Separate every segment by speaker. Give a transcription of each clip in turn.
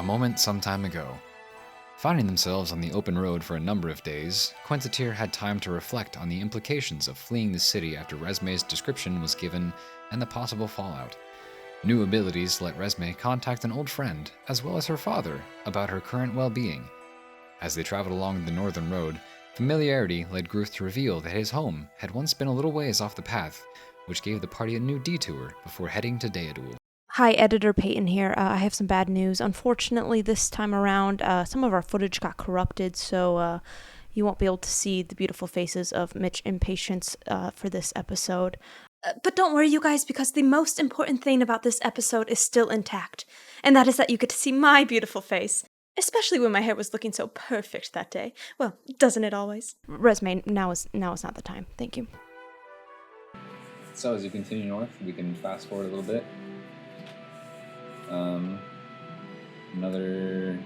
Speaker 1: A moment some time ago. Finding themselves on the open road for a number of days, Quenta'tir had time to reflect on the implications of fleeing the city after Resme's description was given and the possible fallout. New abilities let Resme contact an old friend, as well as her father, about her current well-being. As they traveled along the northern road, familiarity led Gruth to reveal that his home had once been a little ways off the path, which gave the party a new detour before heading to Deadul.
Speaker 2: Hi, Editor Peyton here. I have some bad news. Unfortunately, this time around, some of our footage got corrupted, so you won't be able to see the beautiful faces of Mitch and Patience for this episode. But don't worry, you guys, because the most important thing about this episode is still intact, and that is that you get to see my beautiful face. Especially when my hair was looking so perfect that day. Well, doesn't it always? Resme, now is not the time. Thank you.
Speaker 3: So as you continue north, we can fast forward a little bit. Another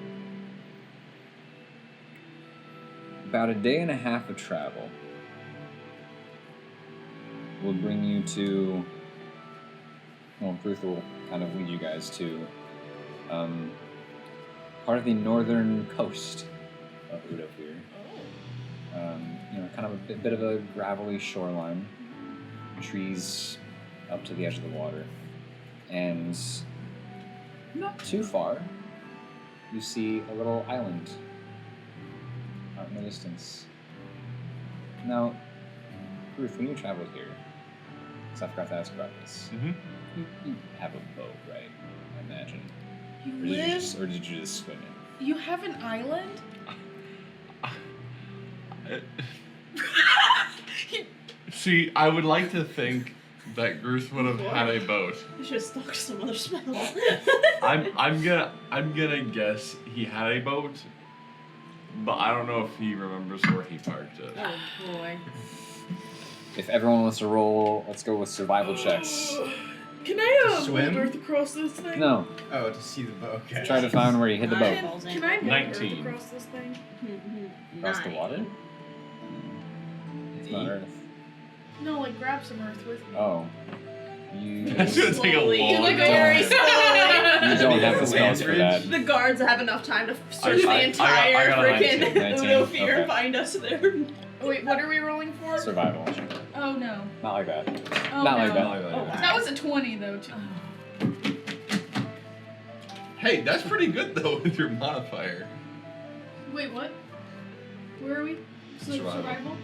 Speaker 3: about a day and a half of travel will bring you to, well, Gruth will kind of lead you guys to part of the northern coast of Udofir. Kind of a bit of a gravelly shoreline, trees up to the edge of the water, and not too far, you see a little island out in the distance. Now, Gruth, when you traveled here, because I forgot to ask about this, you have a boat, right? I imagine. Or did you just swim in?
Speaker 4: You have an island?
Speaker 5: See, I would like to think that Gruth would have had a boat.
Speaker 4: You should have stalked some other spell.
Speaker 5: I'm gonna guess he had a boat, but I don't know if he remembers where he parked it.
Speaker 4: Oh boy.
Speaker 3: If everyone wants to roll, let's go with survival checks.
Speaker 4: Can I
Speaker 6: swim?
Speaker 4: Earth across this thing?
Speaker 3: No.
Speaker 6: Oh, to see the boat. Okay.
Speaker 3: Try to find where you hit the boat.
Speaker 4: Can I move
Speaker 5: 19.
Speaker 4: Earth across this thing?
Speaker 3: Across the water? It's not Earth.
Speaker 4: No, like grab some Earth with me.
Speaker 3: Oh. You
Speaker 5: That's gonna take a
Speaker 4: Slowly.
Speaker 5: long
Speaker 4: Like
Speaker 5: time.
Speaker 4: very slowly.
Speaker 3: You don't have the spells for that.
Speaker 4: The guards have enough time to search the
Speaker 5: I
Speaker 4: entire
Speaker 5: got a
Speaker 4: freaking
Speaker 3: 19,
Speaker 4: Udofir
Speaker 3: okay.
Speaker 4: and find us there. Wait, what are we rolling for?
Speaker 3: Survival.
Speaker 4: Oh no.
Speaker 3: Not like that.
Speaker 4: Oh,
Speaker 3: Not
Speaker 4: no.
Speaker 3: like that.
Speaker 4: Oh, wow. That was a 20 though, too.
Speaker 5: Hey, that's pretty good though with your modifier.
Speaker 4: Wait, what? Where are we?
Speaker 5: Survival.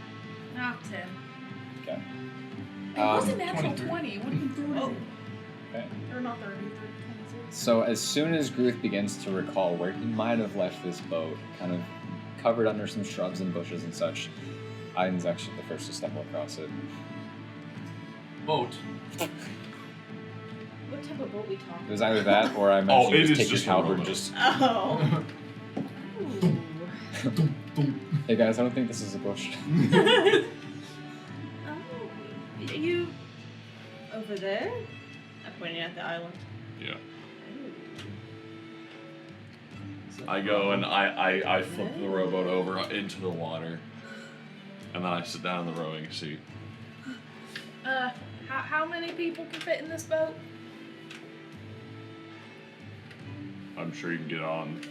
Speaker 4: Ah, 10.
Speaker 3: Okay.
Speaker 4: It was a natural
Speaker 6: 23.
Speaker 4: 20. It would have been 30.
Speaker 3: Okay.
Speaker 4: Or not 30, 30.
Speaker 3: So as soon as Gruth begins to recall where he might have left this boat, kind of covered under some shrubs and bushes and such, Aiden's actually the first to stumble across it.
Speaker 5: Boat.
Speaker 4: What type of boat we talking?
Speaker 3: It was either that or I imagine
Speaker 5: it
Speaker 3: you just
Speaker 5: is
Speaker 3: take
Speaker 5: just
Speaker 3: your
Speaker 5: a
Speaker 3: halberd
Speaker 5: rowboat.
Speaker 3: just...
Speaker 4: Oh.
Speaker 3: Hey guys, I don't think this is a bush.
Speaker 4: Oh. You over there? I'm pointing at the island.
Speaker 5: Yeah. I go and I flip the rowboat over into the water, and then I sit down in the rowing seat.
Speaker 4: How many people can fit in this boat?
Speaker 5: I'm sure you can get on.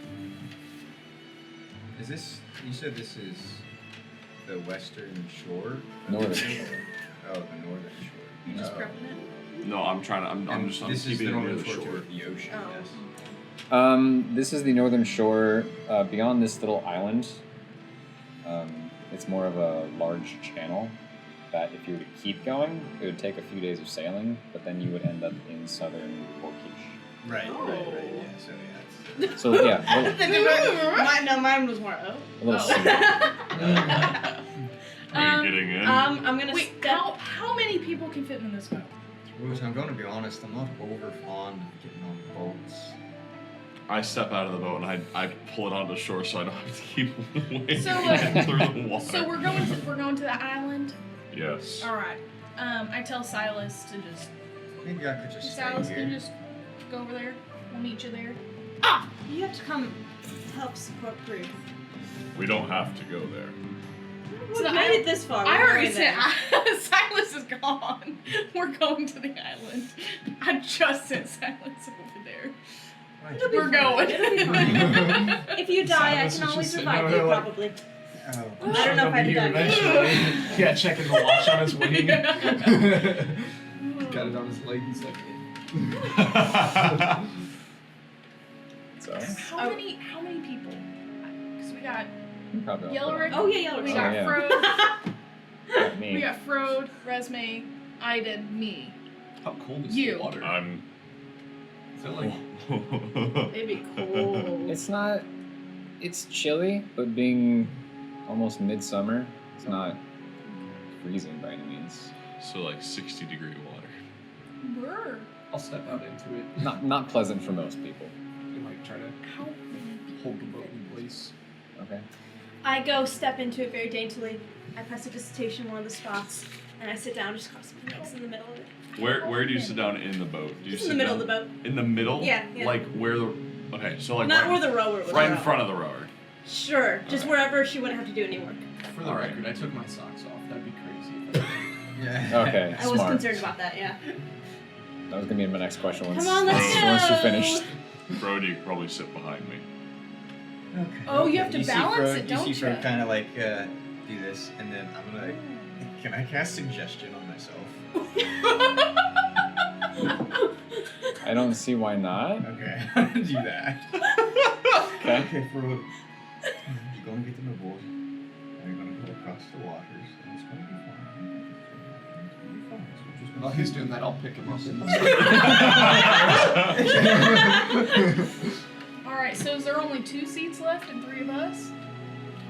Speaker 6: Is this? You said this is the western shore?
Speaker 3: Northern.
Speaker 6: Oh, the northern shore.
Speaker 4: You just
Speaker 6: Oh.
Speaker 4: prepping it?
Speaker 5: No, I'm trying to. I'm just. I'm
Speaker 6: This is the
Speaker 5: keeping it near
Speaker 6: northern
Speaker 5: the
Speaker 6: shore
Speaker 5: shore.
Speaker 6: of the ocean.
Speaker 4: Oh.
Speaker 6: Yes.
Speaker 3: This is the northern shore. Beyond this little island, it's more of a large channel that if you were to keep going, it would take a few days of sailing, but then you would end up in southern Porkish.
Speaker 6: Right.
Speaker 4: Oh.
Speaker 6: Yeah. So yeah.
Speaker 3: So yeah,
Speaker 4: Mine was more.
Speaker 3: a little similar.
Speaker 5: Are you getting in?
Speaker 4: I'm gonna. Wait, how many people can fit in this boat?
Speaker 6: Which I'm going to be honest, I'm not over fond of getting on boats.
Speaker 5: I step out of the boat and I pull it onto shore so I don't have to keep wading
Speaker 4: So,
Speaker 5: through the water.
Speaker 4: So we're going to the island.
Speaker 5: Yes.
Speaker 4: All right. I tell Silas to just.
Speaker 6: Maybe I could just stay
Speaker 4: Silas,
Speaker 6: here.
Speaker 4: can you just go over there? We'll meet you there.
Speaker 7: Ah! You have to come help support Gruth.
Speaker 5: We don't have to go there.
Speaker 7: We made it this far.
Speaker 4: I
Speaker 7: We're
Speaker 4: already
Speaker 7: going
Speaker 4: said
Speaker 7: there.
Speaker 4: Silas is gone. We're going to the island. I just sent Silas over there.
Speaker 8: We're going.
Speaker 7: It'll be fine. If you die, I
Speaker 9: Silence
Speaker 7: can
Speaker 9: is
Speaker 7: always
Speaker 9: just
Speaker 7: revive
Speaker 9: sitting
Speaker 7: you,
Speaker 9: there like-
Speaker 7: probably.
Speaker 6: Oh.
Speaker 7: I don't know if I'd
Speaker 9: Here
Speaker 7: die.
Speaker 9: eventually. Yeah, checking the watch on his wing. Got it on his leg. He's like,
Speaker 3: So
Speaker 8: How many people? Because we got
Speaker 3: probably all
Speaker 8: Yellow
Speaker 3: put
Speaker 8: Rick.
Speaker 7: Oh, yeah, Yellow
Speaker 8: We
Speaker 7: Rick.
Speaker 8: got
Speaker 3: yeah.
Speaker 8: Frode.
Speaker 3: on me.
Speaker 8: We got Frode, Resme, Aiden, me.
Speaker 9: how cold is
Speaker 8: You.
Speaker 9: the water?
Speaker 5: I'm.
Speaker 9: Is it like
Speaker 7: It'd be cold.
Speaker 3: It's not. It's chilly, but being almost midsummer, it's not freezing by any means.
Speaker 5: So like 60-degree water.
Speaker 8: Brr.
Speaker 9: I'll step out into it.
Speaker 3: Not pleasant for most people.
Speaker 9: You might try to
Speaker 8: How many
Speaker 9: hold the boat in place.
Speaker 3: Okay.
Speaker 7: I go step into it very daintily. I press a visitation in one of the spots, and I sit down, just cross my legs in the middle of it.
Speaker 5: Where do you sit down in the boat? Do you
Speaker 7: Just
Speaker 5: sit
Speaker 7: in the middle
Speaker 5: down
Speaker 7: of the boat.
Speaker 5: in the middle?
Speaker 7: Yeah, yeah.
Speaker 5: Like where the. Okay, so like
Speaker 7: Not
Speaker 5: right,
Speaker 7: where the rower was.
Speaker 5: right in front of the rower.
Speaker 7: Sure, just
Speaker 5: Alright.
Speaker 7: wherever she wouldn't have to do any work.
Speaker 9: For the
Speaker 5: Alright.
Speaker 9: record, I took my socks off. That'd be crazy.
Speaker 6: Yeah.
Speaker 3: Okay.
Speaker 7: I was
Speaker 3: smart.
Speaker 7: concerned about that, yeah.
Speaker 3: That was gonna be my next question. Once,
Speaker 7: Come on, let's
Speaker 3: once you
Speaker 7: go.
Speaker 3: finished.
Speaker 5: Brody, you could probably sit behind me.
Speaker 6: Okay.
Speaker 8: Oh, you have to
Speaker 6: see
Speaker 8: balance
Speaker 6: Frode,
Speaker 8: it, don't
Speaker 6: you? See
Speaker 8: ya?
Speaker 6: Frode kind of like do this, and then I'm gonna like, can I cast suggestion on myself?
Speaker 3: I don't see why not.
Speaker 6: Okay, I'm gonna do that.
Speaker 3: Okay.
Speaker 6: Okay, Frode. You're gonna get to my board, and you're gonna go across the waters, and it's gonna be fine. It's gonna be fine. So just
Speaker 9: While he's doing that, I'll pick him up.
Speaker 8: Alright, so is there only 2 seats left and 3 of us?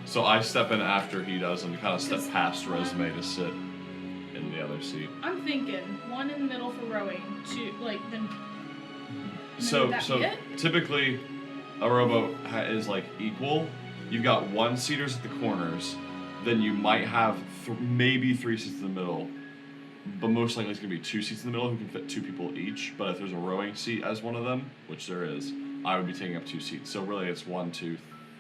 Speaker 5: So I step in after he does and kind of step past Resume to sit in the other seat.
Speaker 8: I'm thinking 1 in the middle for rowing, 2, like, then.
Speaker 5: So
Speaker 8: would that
Speaker 5: so
Speaker 8: be it?
Speaker 5: typically a rowboat is like equal. You've got 1-seaters at the corners, then you might have maybe 3 seats in the middle, but most likely it's gonna be 2 seats in the middle who can fit 2 people each. But if there's a rowing seat as one of them, which there is, I would be taking up 2 seats. So really it's 1, 2,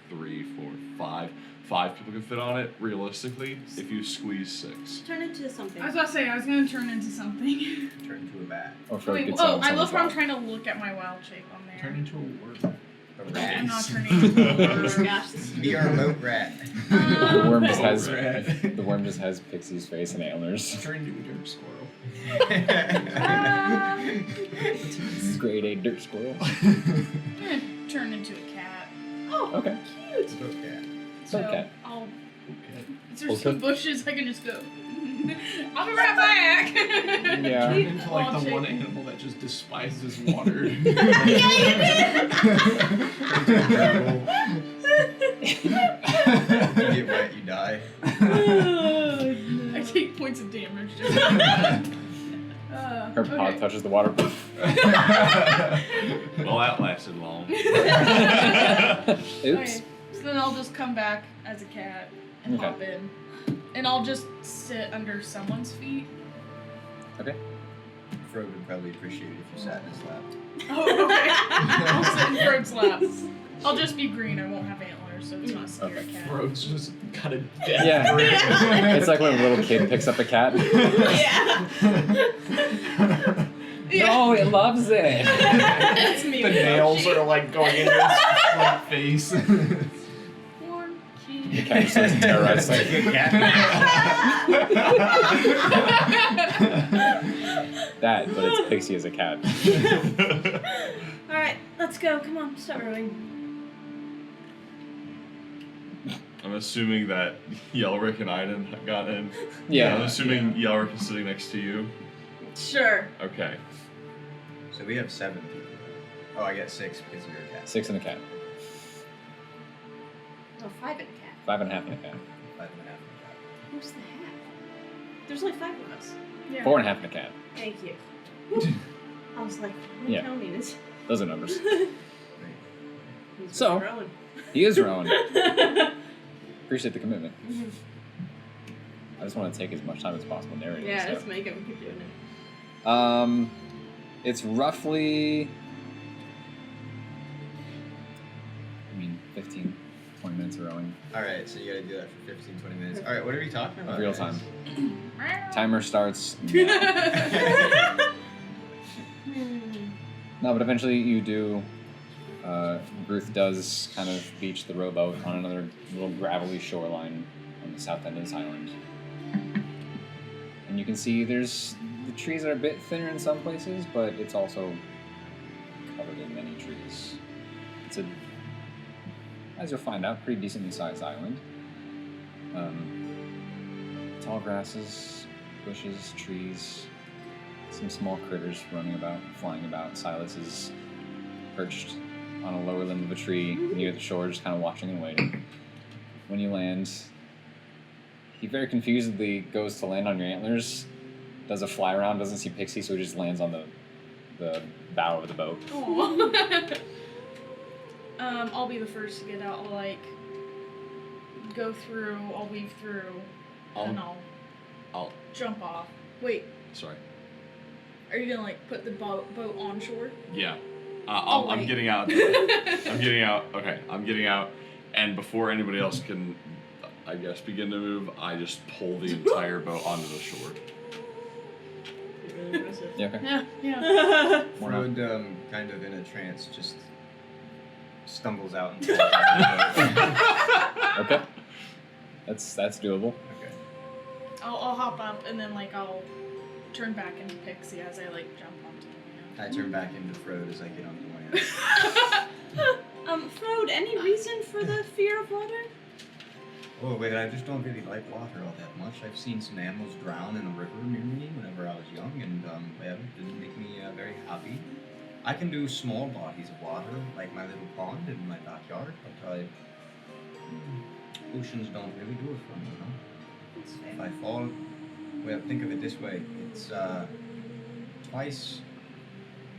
Speaker 5: 3, 4, 5. 5 people can fit on it realistically if you squeeze 6.
Speaker 7: Turn into something.
Speaker 8: I was about to say, I was gonna turn into something.
Speaker 6: turn into a bat.
Speaker 3: Or Frode
Speaker 8: Wait,
Speaker 3: could
Speaker 8: oh,
Speaker 3: sound
Speaker 8: I love how I'm
Speaker 3: someone's
Speaker 8: trying to look at my wild shape on there.
Speaker 9: Turn into a worm.
Speaker 6: A
Speaker 8: I'm
Speaker 6: rat.
Speaker 8: not turning into a
Speaker 7: Oh
Speaker 8: bird.
Speaker 7: gosh, this is
Speaker 6: Be our remote rat.
Speaker 3: The worm just has
Speaker 9: Rat.
Speaker 3: the worm just has Pixie's face and antlers.
Speaker 9: Turn into a dirt squirrel.
Speaker 3: This is grade 8 dirt squirrel.
Speaker 8: I'm gonna turn into a cat.
Speaker 7: Oh,
Speaker 3: Okay.
Speaker 7: cute.
Speaker 6: Okay.
Speaker 8: So
Speaker 3: Okay.
Speaker 8: I'll.
Speaker 9: Okay.
Speaker 8: Is there some bushes I can just go? I'll be right back.
Speaker 3: Yeah.
Speaker 9: Turn into like
Speaker 8: I'll
Speaker 9: the one
Speaker 8: take-
Speaker 9: animal that just despises water.
Speaker 6: You get wet, you die.
Speaker 8: I take points of damage.
Speaker 3: Her paw
Speaker 8: Okay.
Speaker 3: touches the water.
Speaker 5: Well, that lasted long.
Speaker 3: Oops.
Speaker 8: Okay, so then I'll just come back as a cat and
Speaker 3: Okay.
Speaker 8: hop in. And I'll just sit under someone's feet.
Speaker 3: Okay.
Speaker 6: Frode would probably appreciate it if you sat in his lap.
Speaker 8: Oh, okay. I'll sit in Frode's lap. I'll just be green, I won't have antlers, so it's not a scary cat.
Speaker 9: Frode's just got a death
Speaker 3: Yeah.
Speaker 9: grip.
Speaker 3: It's like when a little kid picks up a cat.
Speaker 8: Yeah.
Speaker 3: No, it loves it.
Speaker 8: That's me.
Speaker 9: The nails are like going into its like, face.
Speaker 8: 1, 2.
Speaker 3: The cat just starts terrorizing.
Speaker 6: Like a cat.
Speaker 3: That, but it's Pixie as a cat.
Speaker 7: Alright, let's go. Come on, start rowing.
Speaker 5: I'm assuming that Yelric and Iden got in.
Speaker 3: Yeah.
Speaker 5: I'm assuming Yelric is sitting next to you.
Speaker 7: Sure.
Speaker 5: Okay.
Speaker 6: So we have 7 people. Oh, I got 6 because you're a cat.
Speaker 3: 6 and a cat.
Speaker 7: Oh, 5 and a cat.
Speaker 3: 5 and a half and a cat.
Speaker 6: 5 and a half.
Speaker 7: Who's the half? There's only 5 of us.
Speaker 8: Yeah.
Speaker 3: 4 and a half and a cat.
Speaker 7: Thank you. I was like, what
Speaker 3: Yeah.
Speaker 7: counting is?
Speaker 3: Those are numbers.
Speaker 7: He's
Speaker 3: So-
Speaker 7: rowing.
Speaker 3: He is rowing. Appreciate the commitment. I just want to take as much time as possible narrating
Speaker 7: Yeah,
Speaker 3: this
Speaker 7: let's make him keep doing it.
Speaker 3: stuff. It's roughly, 15, 20 minutes of rowing.
Speaker 6: Alright, so you gotta do that for 15, 20 minutes. Alright, what are we talking about?
Speaker 3: Real
Speaker 6: guys?
Speaker 3: time. Timer starts now. No, but eventually you do Gruth does kind of beach the rowboat on another little gravelly shoreline on the south end of this island. And you can see the trees are a bit thinner in some places, but it's also covered in many trees. It's a, as you'll find out, pretty decently sized island. Tall grasses, bushes, trees, some small critters running about, flying about. Silas is perched on a lower limb of a tree near the shore, just kind of watching and waiting. When you land, he very confusedly goes to land on your antlers, does a fly around, doesn't see Pixie, so he just lands on the bow of the boat.
Speaker 8: Aww. I'll be the first to get out. I'll like go through. I'll weave through, and I'll jump off. Wait,
Speaker 5: Sorry.
Speaker 8: are you gonna like put the boat on shore?
Speaker 5: Yeah.
Speaker 8: Oh,
Speaker 5: I'm
Speaker 8: wait.
Speaker 5: getting out. I'm getting out. Okay, I'm getting out. And before anybody else can, I guess, begin to move, I just pull the entire boat onto the shore.
Speaker 4: Really impressive.
Speaker 3: Yeah, okay.
Speaker 8: Yeah.
Speaker 6: Frode, kind of in a trance, just stumbles out and falls out of the boat.
Speaker 3: Okay. That's doable.
Speaker 6: Okay.
Speaker 8: I'll hop up and then like I'll turn back into Pixie as I like jump onto the
Speaker 6: I turn back into Frode as I get on the land.
Speaker 4: Frode, any reason for the fear of water?
Speaker 6: Oh, wait, I just don't really like water all that much. I've seen some animals drown in a river near me whenever I was young, and, well, it didn't make me very happy. I can do small bodies of water, like my little pond in my backyard, but oceans don't really do it for me, you know?
Speaker 4: That's fair.
Speaker 6: If I fall, well, think of it this way. It's, twice,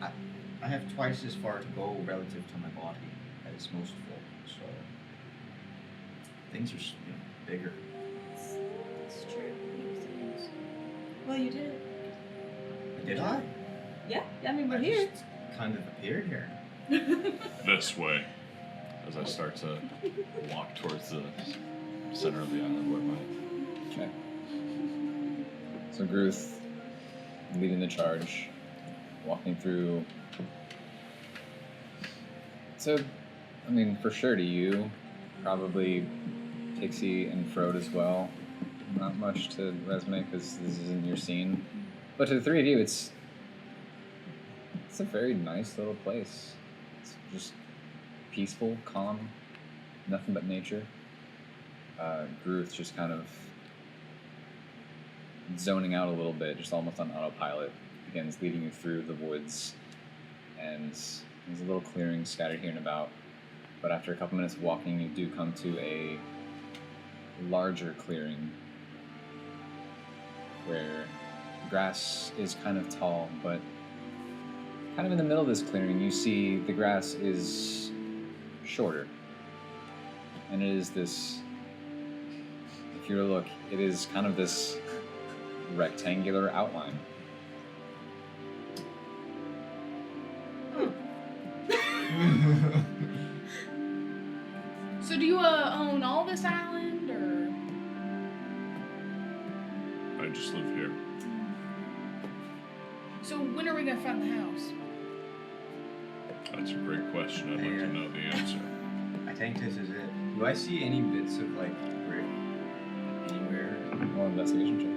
Speaker 6: I have twice as far to go relative to my body as most folk, so things are, bigger.
Speaker 4: It's true. Well, you did.
Speaker 6: Did I?
Speaker 4: Yeah, I mean, we're
Speaker 6: I
Speaker 4: here.
Speaker 6: just kind of appeared here.
Speaker 5: This way. As I start to walk towards the center of the island where my...
Speaker 3: Okay. So Gruth, leading the charge, walking through. So, I mean, for sure to you, probably Pixie and Frode as well. Not much to resume because this isn't your scene. But to the three of you, it's a very nice little place. It's just peaceful, calm, nothing but nature. Gruth just kind of zoning out a little bit, just almost on autopilot, begins leading you through the woods, and there's a little clearing scattered here and about. But after a couple minutes of walking, you do come to a larger clearing where grass is kind of tall, but kind of in the middle of this clearing, you see the grass is shorter. And it is this, if you were to look, it is kind of this rectangular outline.
Speaker 8: So do you own all this island, or?
Speaker 5: I just live here.
Speaker 8: So when are we gonna find the house?
Speaker 5: That's a great question. I'd like to know the answer.
Speaker 6: I think this is it. Do I see any bits of, like, brick anywhere?
Speaker 3: Roll investigation check.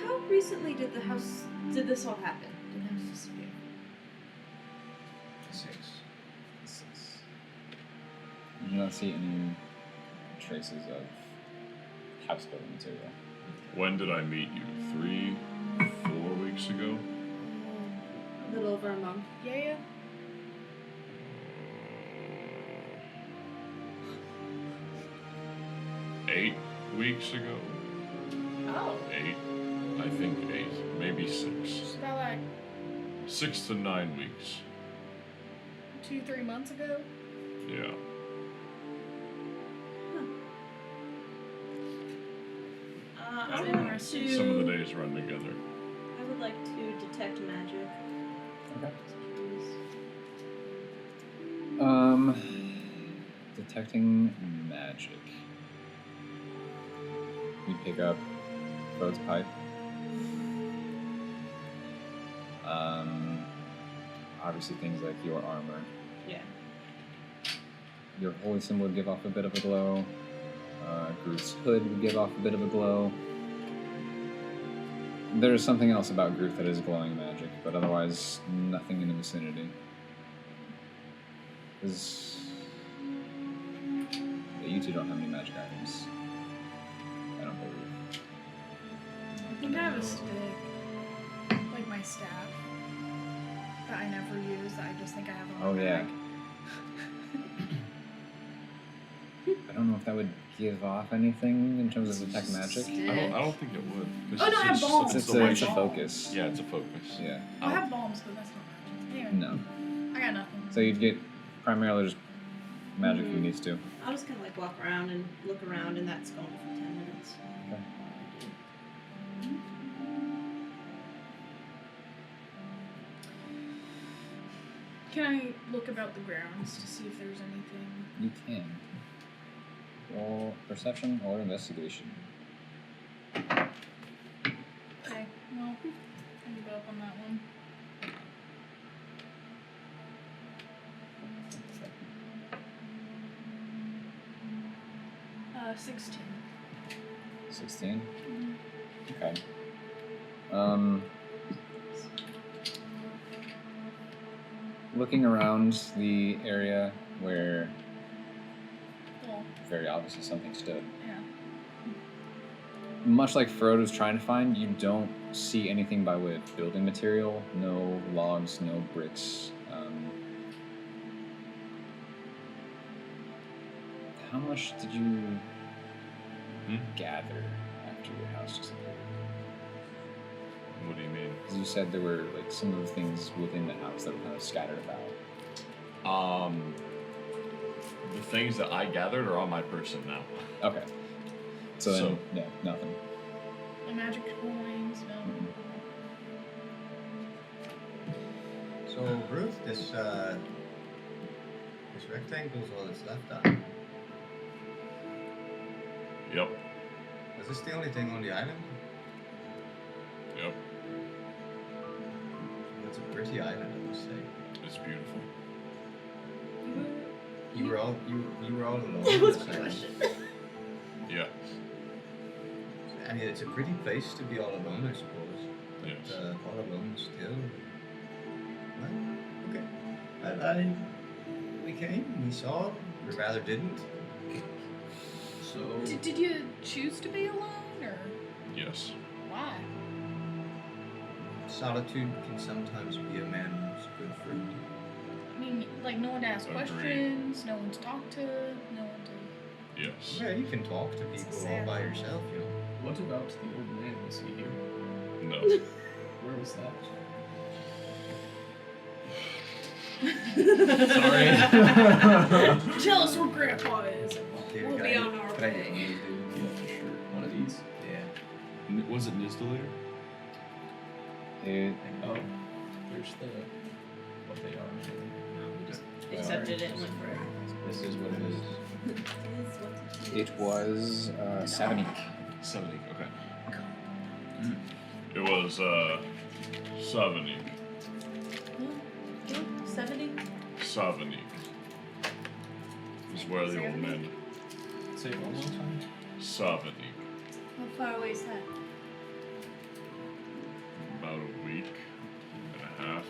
Speaker 4: How recently did this all happen? Did the house disappear?
Speaker 6: 6.
Speaker 3: You do not see any traces of house building material.
Speaker 5: When did I meet you? 3, 4 weeks ago?
Speaker 4: A little over a month.
Speaker 8: Yeah.
Speaker 5: 8 weeks ago?
Speaker 8: Oh.
Speaker 5: 8? I think 8. Maybe 6.
Speaker 8: It's about like
Speaker 5: 6 to 9 weeks.
Speaker 8: 2-3 months ago.
Speaker 5: Yeah.
Speaker 4: I would like to.
Speaker 5: Some of the days run together.
Speaker 4: I would like to detect magic.
Speaker 3: Okay. Detecting magic. You pick up Frode's pipe. Obviously things like your armor.
Speaker 4: Yeah.
Speaker 3: your holy symbol would give off a bit of a glow. Gruth's hood would give off a bit of a glow. There's something else about Gruth that is glowing magic, but otherwise nothing in the vicinity. You two don't have any magic items. I don't believe.
Speaker 8: I think I have a stick. Like my staff. That I never use, that I just think I have on my bag.
Speaker 3: I don't know if that would give off anything in terms of detect magic.
Speaker 5: I don't think it would.
Speaker 8: Oh, no, I have bombs.
Speaker 3: It's a focus.
Speaker 5: Yeah, it's a focus.
Speaker 3: Yeah.
Speaker 8: I have bombs, but that's not magic. Anyway.
Speaker 3: No.
Speaker 8: I got nothing.
Speaker 3: So you'd get primarily just magic from these two.
Speaker 4: I'll just kind of like walk around and look around, and that's going for 10 minutes.
Speaker 3: Okay.
Speaker 8: Can I look about the grounds to see if there's anything?
Speaker 3: You can. Roll perception or investigation.
Speaker 8: Okay, well, I can go up on that one. 16.
Speaker 3: 16?
Speaker 8: Mm-hmm.
Speaker 3: Okay. Looking around the area where
Speaker 8: Well,
Speaker 3: very obviously something stood.
Speaker 8: yeah.
Speaker 3: Much like Frode was trying to find, you don't see anything by way of building material. No logs, no bricks. How much did you gather after your house just appeared?
Speaker 5: What do you mean?
Speaker 3: Because you said there were like some of the things within the house that were kind of scattered about.
Speaker 5: The things that I gathered are on my person now.
Speaker 3: Okay. So then, yeah, nothing.
Speaker 8: The magic coins, no.
Speaker 3: Mm-hmm.
Speaker 6: So, Ruth, this rectangle's all that's left on.
Speaker 5: Yep.
Speaker 6: Is this the only thing on the island?
Speaker 5: Yep.
Speaker 6: It's a pretty island, I must say.
Speaker 5: It's beautiful.
Speaker 6: You were all alone.
Speaker 4: That was
Speaker 6: on
Speaker 4: my
Speaker 6: this
Speaker 4: question.
Speaker 5: Yeah.
Speaker 6: I mean, it's a pretty place to be all alone, I suppose. But
Speaker 5: Yes.
Speaker 6: all alone still. Well, okay. We came, we saw, we rather didn't.
Speaker 9: So
Speaker 8: Did you choose to be alone, or
Speaker 5: Yes.
Speaker 8: why?
Speaker 6: Solitude can sometimes be a man's good friend.
Speaker 8: I mean, like, no one to ask
Speaker 5: Agreed.
Speaker 8: questions, no one to talk to, no one to...
Speaker 5: Yes.
Speaker 6: Yeah, you can talk to people all
Speaker 8: sad.
Speaker 6: by yourself, you know.
Speaker 9: what about the old man? Was he here?
Speaker 5: No.
Speaker 9: Where was that?
Speaker 8: Tell us where Grandpa is, and
Speaker 6: Here,
Speaker 8: we'll
Speaker 6: can
Speaker 8: be
Speaker 6: I-
Speaker 8: on our
Speaker 6: can I get one of
Speaker 8: way.
Speaker 6: these, dude?
Speaker 9: Yeah, for sure. One of these.
Speaker 6: Yeah.
Speaker 5: Was it Nizdalator?
Speaker 9: Oh, there's the what they are.
Speaker 4: We just accepted it and went for it.
Speaker 9: This is what it is.
Speaker 3: It was 70.
Speaker 5: 70. Okay. It was 70.
Speaker 4: 70?
Speaker 5: 70 is where the old man.
Speaker 9: Say it one more time.
Speaker 5: 70.
Speaker 4: How far away is that?
Speaker 5: About a week and a half.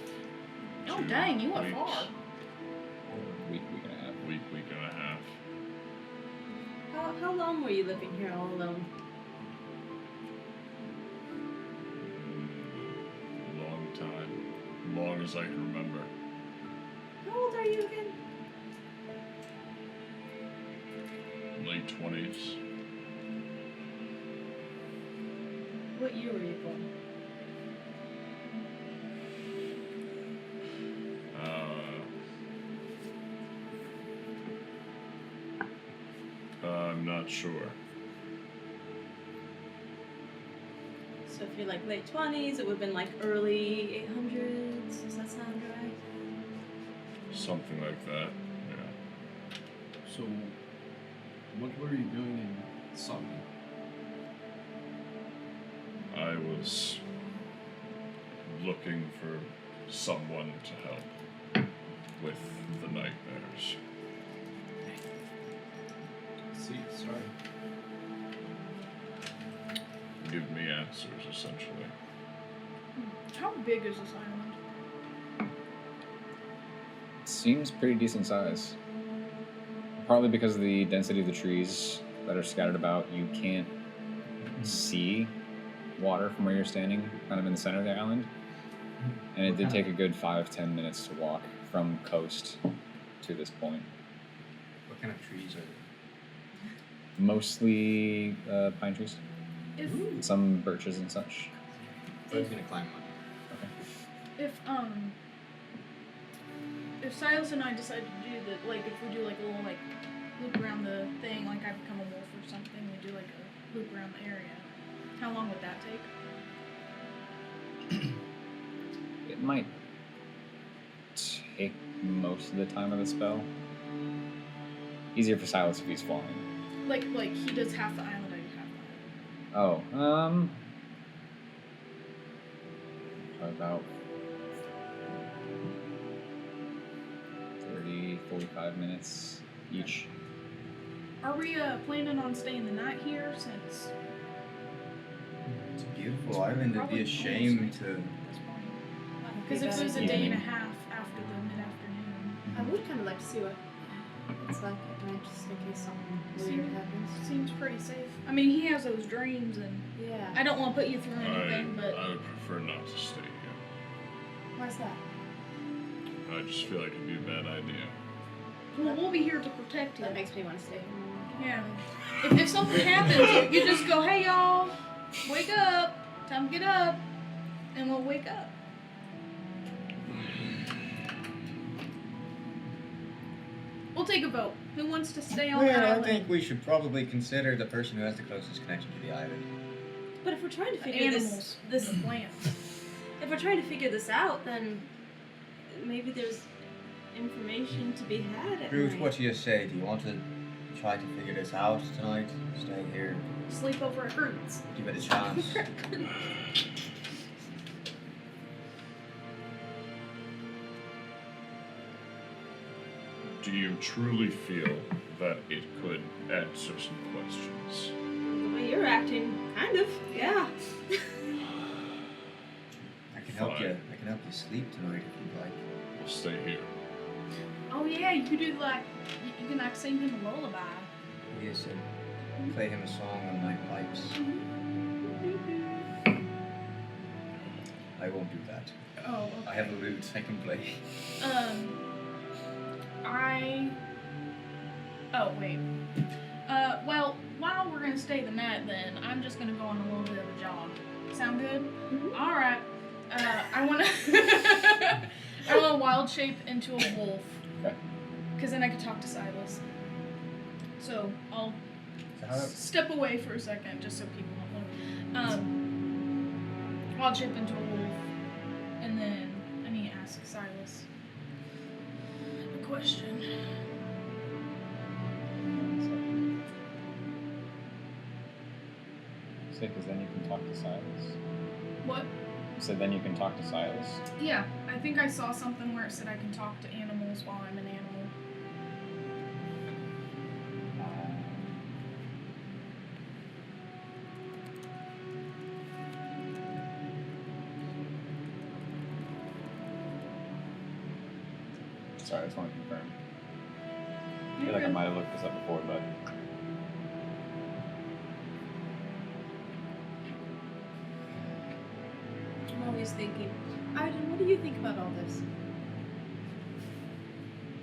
Speaker 8: Oh,
Speaker 5: 2
Speaker 8: dang, you went
Speaker 5: weeks.
Speaker 8: far.
Speaker 3: Week and a half.
Speaker 5: Week and a half.
Speaker 4: How long were you living here all alone?
Speaker 5: Long time. Long as I can remember.
Speaker 4: How old are you again?
Speaker 5: Late 20s.
Speaker 4: What year were you born?
Speaker 5: I'm not sure.
Speaker 4: So if you're like late 20s, it would have been like early 800s. Does that sound right?
Speaker 5: Something like that. Yeah.
Speaker 9: So, what were you doing in Soggy?
Speaker 5: I was looking for someone to help with the nightmares.
Speaker 9: see. Sorry.
Speaker 5: Give me answers, essentially.
Speaker 8: How big is this island?
Speaker 3: Seems pretty decent size. Partly because of the density of the trees that are scattered about, you can't see water from where you're standing, kind of in the center of the island. And it did take a good 5-10 minutes to walk from coast to this point.
Speaker 6: What kind of trees are there?
Speaker 3: Mostly pine trees,
Speaker 8: If
Speaker 3: some birches and such.
Speaker 6: I was gonna climb one.
Speaker 8: if Silas and I decide to do the like, if we do like a little like loop around the thing, like I become a wolf or something, we do like a loop around the area. How long would that take?
Speaker 3: It might take most of the time of the spell. Easier for Silas if he's flying.
Speaker 8: Like he does half the island, I do half the island.
Speaker 3: Oh, about 30, 45 minutes each.
Speaker 8: Are we planning on staying the night here since
Speaker 6: It's a beautiful island. It'd be a shame to.
Speaker 8: because if it was a day and a half after the mid-afternoon,
Speaker 4: I would kind of like to see what it's like at night, just in case something weird happens.
Speaker 8: seems pretty safe. I mean, he has those dreams, and
Speaker 4: Yeah.
Speaker 8: I don't want to put you through anything, but
Speaker 5: I would prefer not to stay here.
Speaker 4: Why's that?
Speaker 5: I just feel like it'd be a bad idea.
Speaker 8: well, we'll be here to protect you.
Speaker 4: That makes me want to stay here.
Speaker 8: Yeah. If something happens, you just go, hey y'all, wake up, time to get up, and we'll wake up. We'll take a vote. Who wants to stay on the
Speaker 6: Well, I
Speaker 8: island?
Speaker 6: think we should probably consider the person who has the closest connection to the island.
Speaker 4: But if we're trying to
Speaker 8: The
Speaker 4: figure
Speaker 8: animals,
Speaker 4: this
Speaker 8: the plant.
Speaker 4: if we're trying to figure this out, then maybe there's information to be had at
Speaker 6: Gruth,
Speaker 4: night.
Speaker 6: what do you say? Do you want to try to figure this out tonight? Stay here,
Speaker 8: Sleep over at Gruth's.
Speaker 6: give it a chance.
Speaker 5: Do you truly feel that it could answer some questions?
Speaker 4: The way you're acting, kind of, yeah.
Speaker 6: I can help
Speaker 5: Fine.
Speaker 6: you. I can help you sleep tonight if you'd like.
Speaker 5: We'll stay here.
Speaker 8: Oh yeah, you could do like, you can like sing him a lullaby.
Speaker 6: Yes, and play him a song on my pipes. I won't do that.
Speaker 8: Oh, okay.
Speaker 6: I have a lute I can play.
Speaker 8: Oh, wait. Well, while we're gonna stay the night then, I'm just gonna go on a little bit of a jog. Sound good?
Speaker 4: Mhm.
Speaker 8: Alright. I wanna... I wanna wild shape into a wolf.
Speaker 3: Okay.
Speaker 8: Because then I can talk to Silas. So, I'll
Speaker 6: So how,
Speaker 8: step away for a second, just so people don't look. Wild shape into a wolf. And then I need to ask Silas a question.
Speaker 3: Say, because then you can talk to Silas.
Speaker 8: What?
Speaker 3: So then you can talk to Silas.
Speaker 8: Yeah, I think I saw something where it said I can talk to animals while I'm an animal.
Speaker 3: Sorry, I just want to confirm. I feel like I might have looked this up before, but
Speaker 4: I'm always thinking, Iden, what do you think about all this?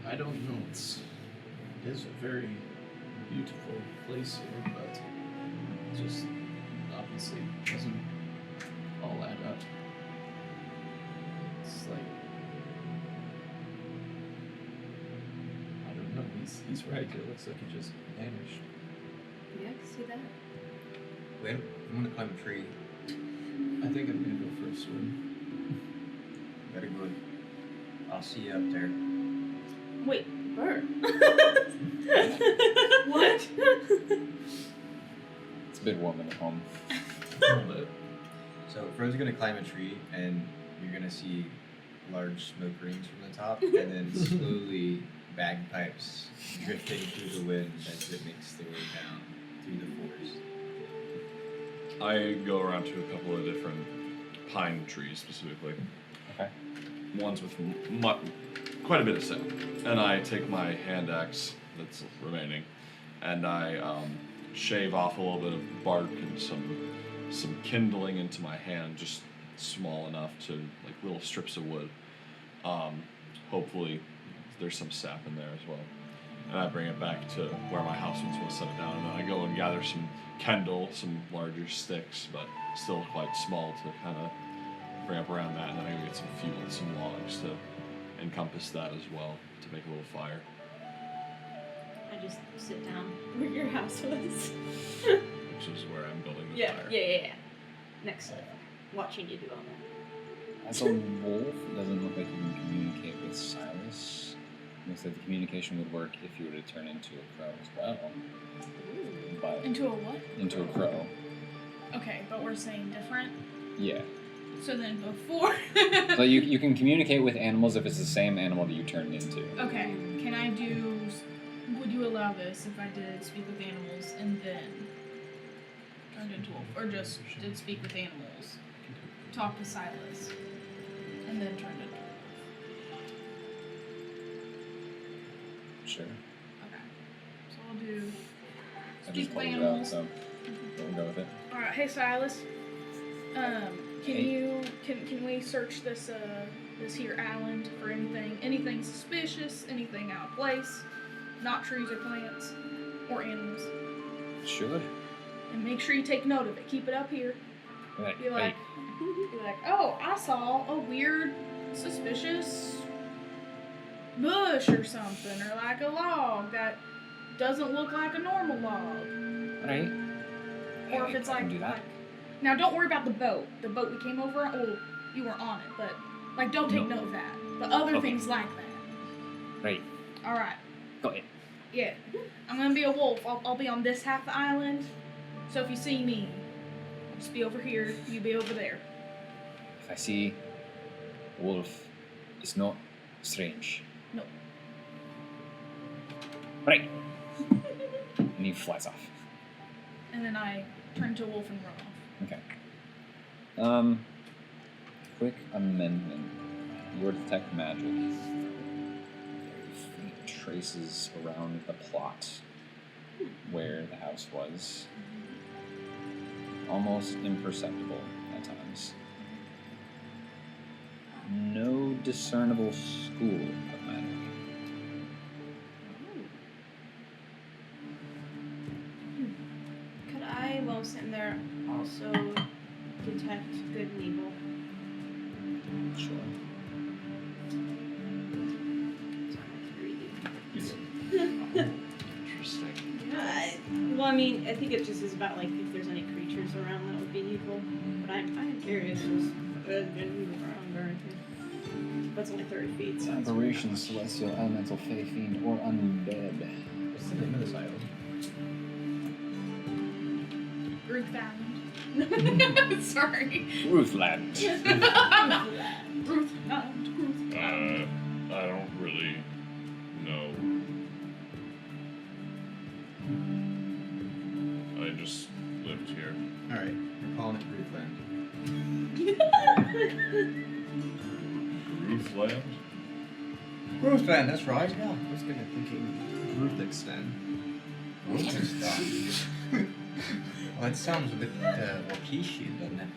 Speaker 9: I don't know. It is a very beautiful place here, but it just obviously doesn't all add up. It's like I don't know. He's right. It looks like he just vanished.
Speaker 4: Yeah, I can see that.
Speaker 6: wait, I'm gonna climb a tree.
Speaker 9: I think I'm gonna go for a swim.
Speaker 6: Very good. I'll see you up there.
Speaker 8: Wait,
Speaker 4: Bird.
Speaker 8: what?
Speaker 3: it's a bit warm in the home.
Speaker 9: A little bit.
Speaker 6: So Fro's gonna climb a tree, and you're gonna see large smoke rings from the top, and then slowly bagpipes drifting through the wind as it makes their way down through the forest.
Speaker 5: I go around to a couple of different pine trees specifically.
Speaker 3: Okay.
Speaker 5: Ones with quite a bit of sap. And I take my hand axe that's remaining, and I shave off a little bit of bark and some kindling into my hand, just small enough to like little strips of wood. Hopefully there's some sap in there as well. And I bring it back to where my house was, set it down, and then I go and gather some kindle, some larger sticks, but still quite small to kind of bring up around that, and then I go get some fuel and some logs to encompass that as well, to make a little fire.
Speaker 4: I just sit down where your house was.
Speaker 5: Which is where I'm building the fire.
Speaker 4: Yeah. Next to it. Watching you do all that.
Speaker 3: As a wolf, it doesn't look like you can communicate with Silas. Looks like the communication would work if you were to turn into a crow as well. But
Speaker 8: Into a what?
Speaker 3: into a crow.
Speaker 8: Okay, but we're saying different.
Speaker 3: Yeah.
Speaker 8: So then before.
Speaker 3: So you can communicate with animals if it's the same animal that you turned into.
Speaker 8: Okay, can I do? Would you allow this if I did speak with animals and then turned into a wolf, or just did speak with animals, talk to Silas, and then turned into a wolf?
Speaker 3: Sure.
Speaker 8: Okay, so I'll do
Speaker 3: I
Speaker 8: speak
Speaker 3: just
Speaker 8: with
Speaker 3: pulled it out,
Speaker 8: animals.
Speaker 3: so we'll go with it.
Speaker 8: All right, hey Silas. Can we search this here island for anything suspicious, anything out of place, not trees or plants or animals,
Speaker 3: Sure.
Speaker 8: and make sure you take note of it. Keep it up here.
Speaker 3: Right.
Speaker 8: Be like, oh, I saw a weird, suspicious bush or something, or like a log that doesn't look like a normal log.
Speaker 3: Right.
Speaker 8: Or if it's
Speaker 3: I
Speaker 8: like,
Speaker 3: can do that.
Speaker 8: like, now don't worry about the boat. The boat we came over on, well, you were on it, but like don't take note of that. But other
Speaker 3: Okay.
Speaker 8: things like that.
Speaker 3: Right.
Speaker 8: All right.
Speaker 3: Got it.
Speaker 8: Yeah. I'm gonna be a wolf. I'll be on this half the island. So if you see me, just be over here. You be over there.
Speaker 3: If I see a wolf, it's not strange.
Speaker 8: No.
Speaker 3: Right. And he flies off.
Speaker 8: And then I turn to a wolf and run off.
Speaker 3: Okay. Quick amendment. Your detect magic. Very faint traces around the plot where the house was. Almost imperceptible at times. No discernible school of magic.
Speaker 4: Could I, while sitting there, also detect good and evil?
Speaker 3: Sure.
Speaker 5: Interesting.
Speaker 4: Well, I mean, I think it just is about like if there's any creatures around that would be evil. But I'm curious, there's good and evil around or anything. That's only 30 feet, so it's
Speaker 3: Aberrations, celestial, elemental, fey, fiend, or undead.
Speaker 6: What's the name of this island?
Speaker 8: Gruth Island. Sorry.
Speaker 3: Ruthland.
Speaker 8: Gruth Island. Gruth Island.
Speaker 5: I don't really know. I just lived here.
Speaker 6: Alright, we're calling it Ruthland.
Speaker 5: Ruthland?
Speaker 6: Ruthland, that's right. Yeah, I was kind of thinking Gruth extend. Gruth extend. Well, it sounds a bit Wakishi, doesn't it?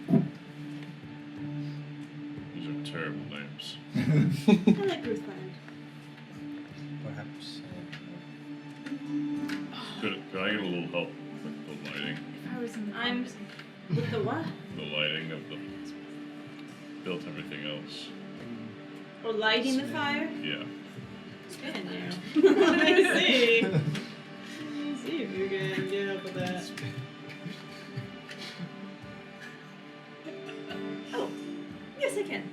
Speaker 5: These are terrible names.
Speaker 4: I like Ruthland.
Speaker 6: Perhaps.
Speaker 5: Could I get a little help with the lighting?
Speaker 8: If I was in the
Speaker 4: I'm with the what?
Speaker 5: The lighting of the... built everything else.
Speaker 4: Or lighting the fire?
Speaker 5: Yeah.
Speaker 4: Spin in there. Let me see. Let me see if you're gonna get up with that. Oh, yes, I can.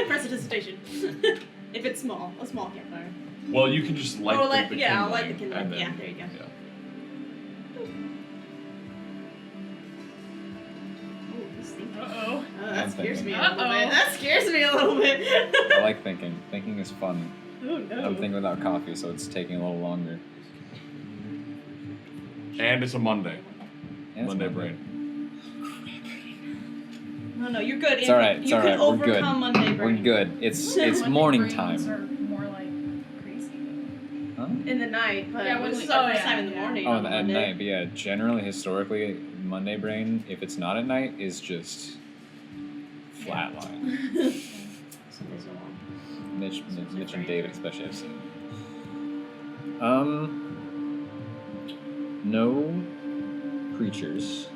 Speaker 4: Prestidigitation. If it's small, a small campfire.
Speaker 5: Well, you can just light
Speaker 4: Or
Speaker 5: the
Speaker 4: light- yeah, I'll light the
Speaker 5: kindling,
Speaker 4: kindling.
Speaker 5: and then-
Speaker 4: Yeah, there you go. Oh, this thing.
Speaker 8: Uh-oh.
Speaker 4: That
Speaker 3: I'm
Speaker 4: scares me
Speaker 3: thinking.
Speaker 4: a little bit.
Speaker 8: Uh-oh.
Speaker 4: That scares me a little bit.
Speaker 3: I like thinking. Thinking is fun.
Speaker 4: Oh no.
Speaker 3: I'm thinking without coffee, so it's taking a little longer.
Speaker 5: And it's a Monday.
Speaker 3: And it's
Speaker 5: Monday
Speaker 3: Monday.
Speaker 5: brain.
Speaker 4: No, you're good.
Speaker 3: It's alright, it's
Speaker 4: You
Speaker 3: alright,
Speaker 4: can
Speaker 3: we're good.
Speaker 4: overcome Monday
Speaker 3: We're
Speaker 4: brain.
Speaker 3: good. It's
Speaker 8: Monday
Speaker 3: morning
Speaker 8: brains
Speaker 3: time.
Speaker 8: Are more like crazy.
Speaker 3: Huh?
Speaker 4: In the night, but
Speaker 8: Yeah,
Speaker 4: this
Speaker 8: when
Speaker 4: is
Speaker 8: we-
Speaker 4: our
Speaker 8: oh,
Speaker 4: first
Speaker 8: yeah,
Speaker 4: time in the
Speaker 8: yeah.
Speaker 4: morning.
Speaker 3: Oh,
Speaker 4: on
Speaker 3: at
Speaker 4: Monday.
Speaker 3: night, but yeah, generally, historically, Monday brain, if it's not at night, is just flatline.
Speaker 4: Something's wrong.
Speaker 3: Mitch and David especially have seen. No creatures.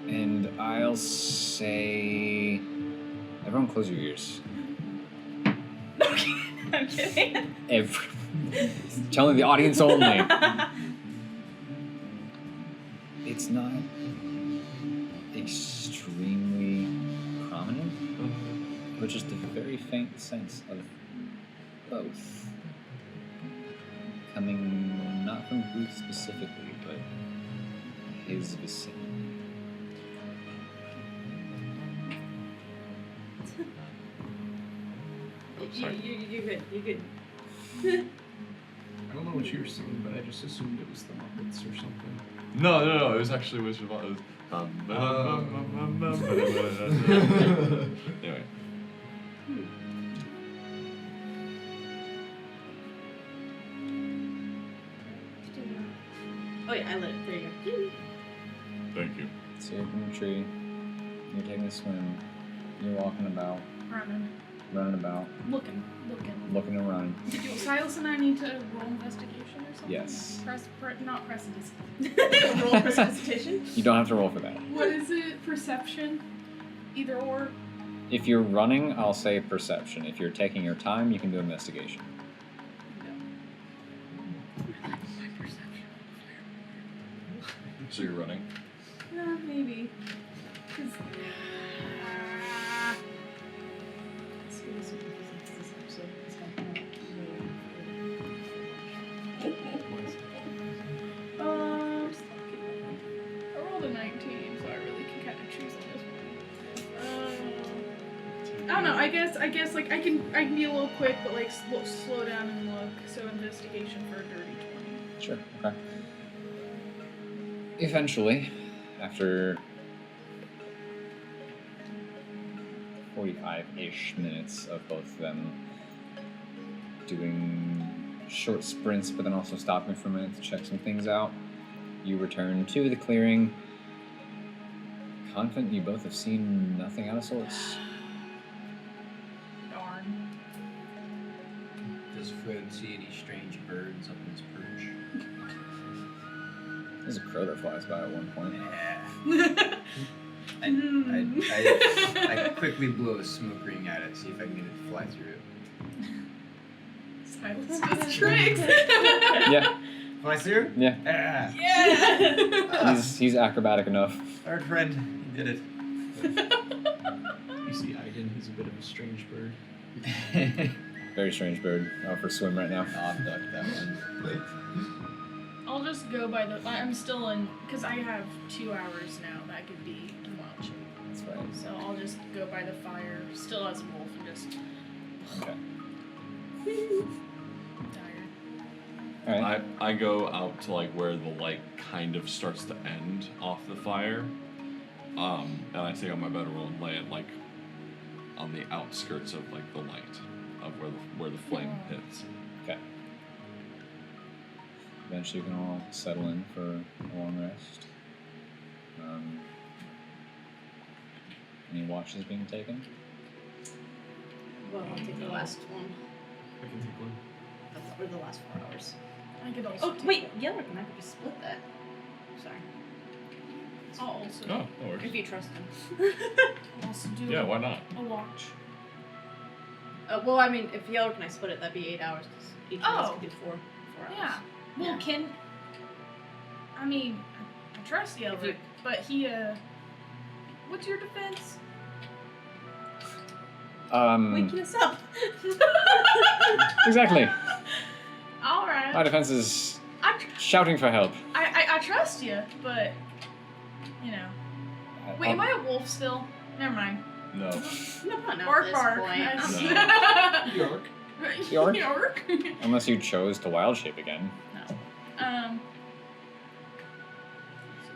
Speaker 3: And I'll say, everyone close your ears.
Speaker 4: I'm kidding.
Speaker 3: Telling the audience only. It's not extremely prominent, but just a very faint sense of both. Coming not from Gruth specifically, but his vicinity.
Speaker 4: You're good. You're good.
Speaker 9: I don't know what you were saying, but I just assumed it was the Muppets or something.
Speaker 5: No. It was actually Wizard of Oz. It was, anyway.
Speaker 4: Oh yeah, I lit it. There you go.
Speaker 5: Thank you.
Speaker 3: So you're from the tree, you're taking a swim, you're walking about, running about,
Speaker 8: Looking.
Speaker 3: looking and running.
Speaker 8: Do Silas and I need to roll investigation or something?
Speaker 3: Yes.
Speaker 8: Not prestidigitation.
Speaker 4: Roll precipitation.
Speaker 3: You don't have to roll for that.
Speaker 8: What is it? Perception? Either or?
Speaker 3: If you're running, I'll say perception. If you're taking your time, you can do investigation.
Speaker 5: So you're running?
Speaker 4: Maybe.
Speaker 8: I rolled a 19, so I really can kind of choose on this one. I don't know. I guess like I can be a little quick, but like slow down and look. So investigation for a dirty 20.
Speaker 3: Sure, okay. Eventually, after 45-ish minutes of both of them doing short sprints, but then also stopping for a minute to check some things out, you return to the clearing, confident you both have seen nothing out of sorts.
Speaker 8: Darn.
Speaker 6: Does Fred see any strange birds up in his perch?
Speaker 3: There's a crow that flies by at one point.
Speaker 6: I quickly blow a smoke ring at it, see if I can get it to fly through it.
Speaker 8: Silas does tricks.
Speaker 3: Yeah,
Speaker 6: Fly through?
Speaker 3: yeah.
Speaker 6: Ah,
Speaker 8: Yeah.
Speaker 3: He's acrobatic enough.
Speaker 6: third friend, he did
Speaker 9: You see, Iden, he's a bit of a strange bird.
Speaker 6: it.
Speaker 3: Very strange bird. Out for a swim right now.
Speaker 6: I'll duck that one.
Speaker 8: I'll just go by the. I'm still in because I have 2 hours now. That could be much.
Speaker 3: That's right.
Speaker 8: So I'll just go by the fire, still as a wolf, and just
Speaker 3: Okay.
Speaker 8: tired.
Speaker 3: Alright.
Speaker 5: I go out to like where the light kind of starts to end off the fire, and I take out my bedroll and lay it like on the outskirts of like the light of where the flame hits.
Speaker 3: Okay. Eventually you can all settle in for a long rest. Any watches being taken?
Speaker 4: Well, I'll take the last one.
Speaker 9: I can take one.
Speaker 4: Or the last 4 hours.
Speaker 8: I could also.
Speaker 4: Oh,
Speaker 8: take
Speaker 4: wait.
Speaker 8: one.
Speaker 4: Yellow and I could just split that. Sorry.
Speaker 8: I'll also.
Speaker 5: Oh, no worries.
Speaker 4: If you trust him.
Speaker 8: I'll also do.
Speaker 5: Yeah, why not?
Speaker 8: A watch.
Speaker 4: Well, I mean, if Yellow and I split it, that'd be 8 hours. Because each of us
Speaker 8: Oh.
Speaker 4: could do 4 hours.
Speaker 8: Yeah. Well,
Speaker 4: Yeah.
Speaker 8: I mean, I trust the
Speaker 4: If you-
Speaker 8: Elric, but he. What's your defense?
Speaker 4: Waking us up.
Speaker 3: Exactly.
Speaker 8: All right.
Speaker 3: My defense is
Speaker 8: I
Speaker 3: shouting for help.
Speaker 8: trust you, but you know. Wait, am I a wolf still? Never mind.
Speaker 5: No.
Speaker 4: No, not
Speaker 8: Bark,
Speaker 4: this
Speaker 8: bark.
Speaker 4: point.
Speaker 9: York.
Speaker 3: York?
Speaker 8: York.
Speaker 3: Unless you chose to wild shape again.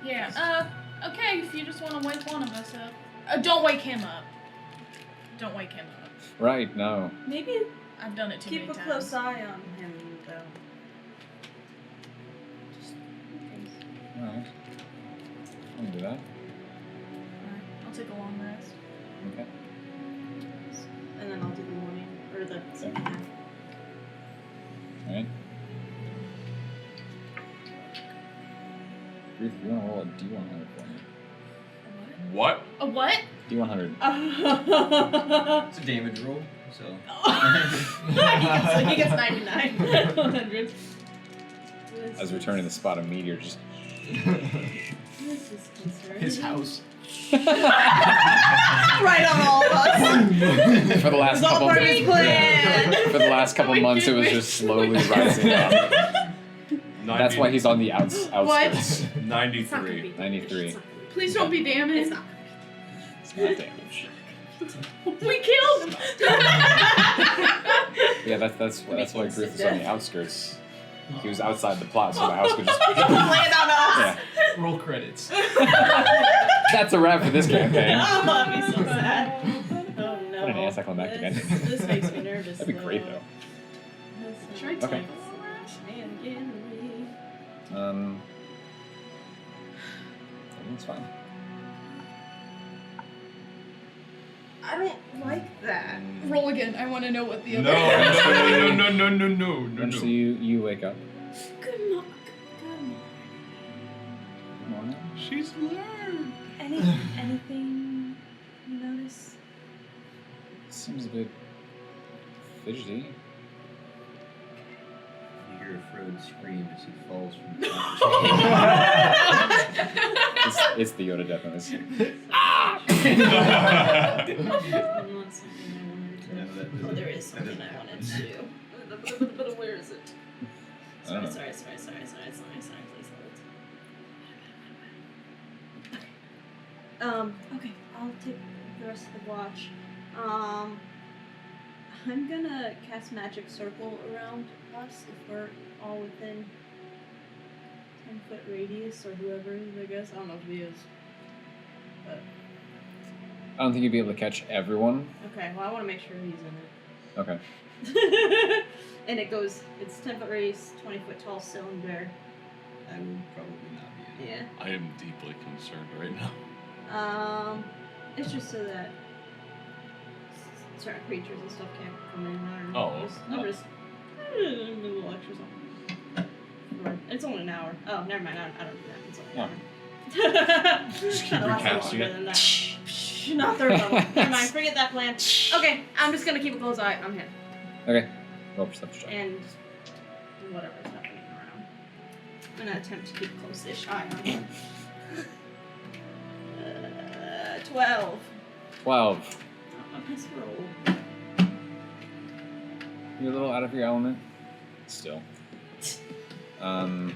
Speaker 8: Yeah. Okay. If you just want to wake one of us up, don't wake him up. Don't wake him up.
Speaker 3: Right, no.
Speaker 4: Maybe
Speaker 8: I've done it too
Speaker 4: keep
Speaker 8: many
Speaker 4: a
Speaker 8: times.
Speaker 4: close eye on him, though. Just in case.
Speaker 3: Alright. I can do that.
Speaker 8: Alright, I'll take a long rest.
Speaker 3: Okay.
Speaker 4: And then I'll do the morning, or the second half.
Speaker 3: Alright. Ruth, you want to roll a D100 for me?
Speaker 5: What?
Speaker 8: A what?
Speaker 3: D100.
Speaker 6: It's a damage roll, so.
Speaker 4: He gets 99. 100.
Speaker 3: As returning the spot of meteor just...
Speaker 4: This is concerning.
Speaker 9: His house.
Speaker 4: Right on all of us.
Speaker 3: For the last
Speaker 4: It's all
Speaker 3: couple
Speaker 4: part of his plan.
Speaker 3: For the last couple months, it was just slowly rising up. That's why he's on the outskirts.
Speaker 5: 93.
Speaker 3: 93.
Speaker 8: Please don't be damaged.
Speaker 4: It's not.
Speaker 3: It's not damage.
Speaker 8: We killed him.
Speaker 3: Yeah, that's why Gruth is on the outskirts. He was outside the plot, so the house could just...
Speaker 4: Land on us.
Speaker 3: Yeah.
Speaker 9: Roll credits.
Speaker 3: That's a wrap for this campaign.
Speaker 4: Oh, that'd be so sad. Oh no.
Speaker 3: What an anticlimactic ending.
Speaker 4: This makes me nervous.
Speaker 3: That'd be great, though.
Speaker 8: Should I take
Speaker 3: Okay. It's fine.
Speaker 4: I don't like that.
Speaker 8: Roll again. I want to know what the
Speaker 5: No,
Speaker 8: other.
Speaker 5: no.
Speaker 3: Eventually, you wake up.
Speaker 4: Good morning.
Speaker 3: Good morning.
Speaker 5: She's learned.
Speaker 4: Anything you notice?
Speaker 3: Seems a bit fidgety.
Speaker 6: You hear Frodo scream as he falls from the top.
Speaker 3: It's the Yoda definitely.
Speaker 4: Not something I wanted to. Oh, there is something I wanted to do. But where is it?
Speaker 3: I don't know.
Speaker 4: Sorry, please hold it. Okay, I'll take the rest of the watch. I'm gonna cast Magic Circle around us if we're all within 10-foot radius, or whoever is, I guess. I don't know if he is. But,
Speaker 3: I don't think you'd be able to catch everyone.
Speaker 4: okay, well, I want to make sure he's in
Speaker 3: Okay.
Speaker 4: it. And it's 10-foot radius, 20-foot tall cylinder.
Speaker 6: I will probably not be in it.
Speaker 4: Yeah.
Speaker 5: I am deeply concerned right now.
Speaker 4: It's just so that certain creatures and stuff can't come in. I don't
Speaker 5: Oh.
Speaker 4: know. Just a little extra something. It's only an hour. Oh, never mind. I don't do that. It's only an hour.
Speaker 5: Just keep
Speaker 4: That'll last
Speaker 5: recasting
Speaker 4: longer
Speaker 5: it.
Speaker 4: than that. Not third level. Never mind. Forget that plan. Okay, I'm just gonna keep a close eye on him
Speaker 3: Okay. Roll perception check.
Speaker 4: and whatever's happening around. I'm gonna attempt to keep a close-ish eye on him. 12.
Speaker 3: 12.
Speaker 4: Nice roll.
Speaker 3: You're a little out of your element. Still. It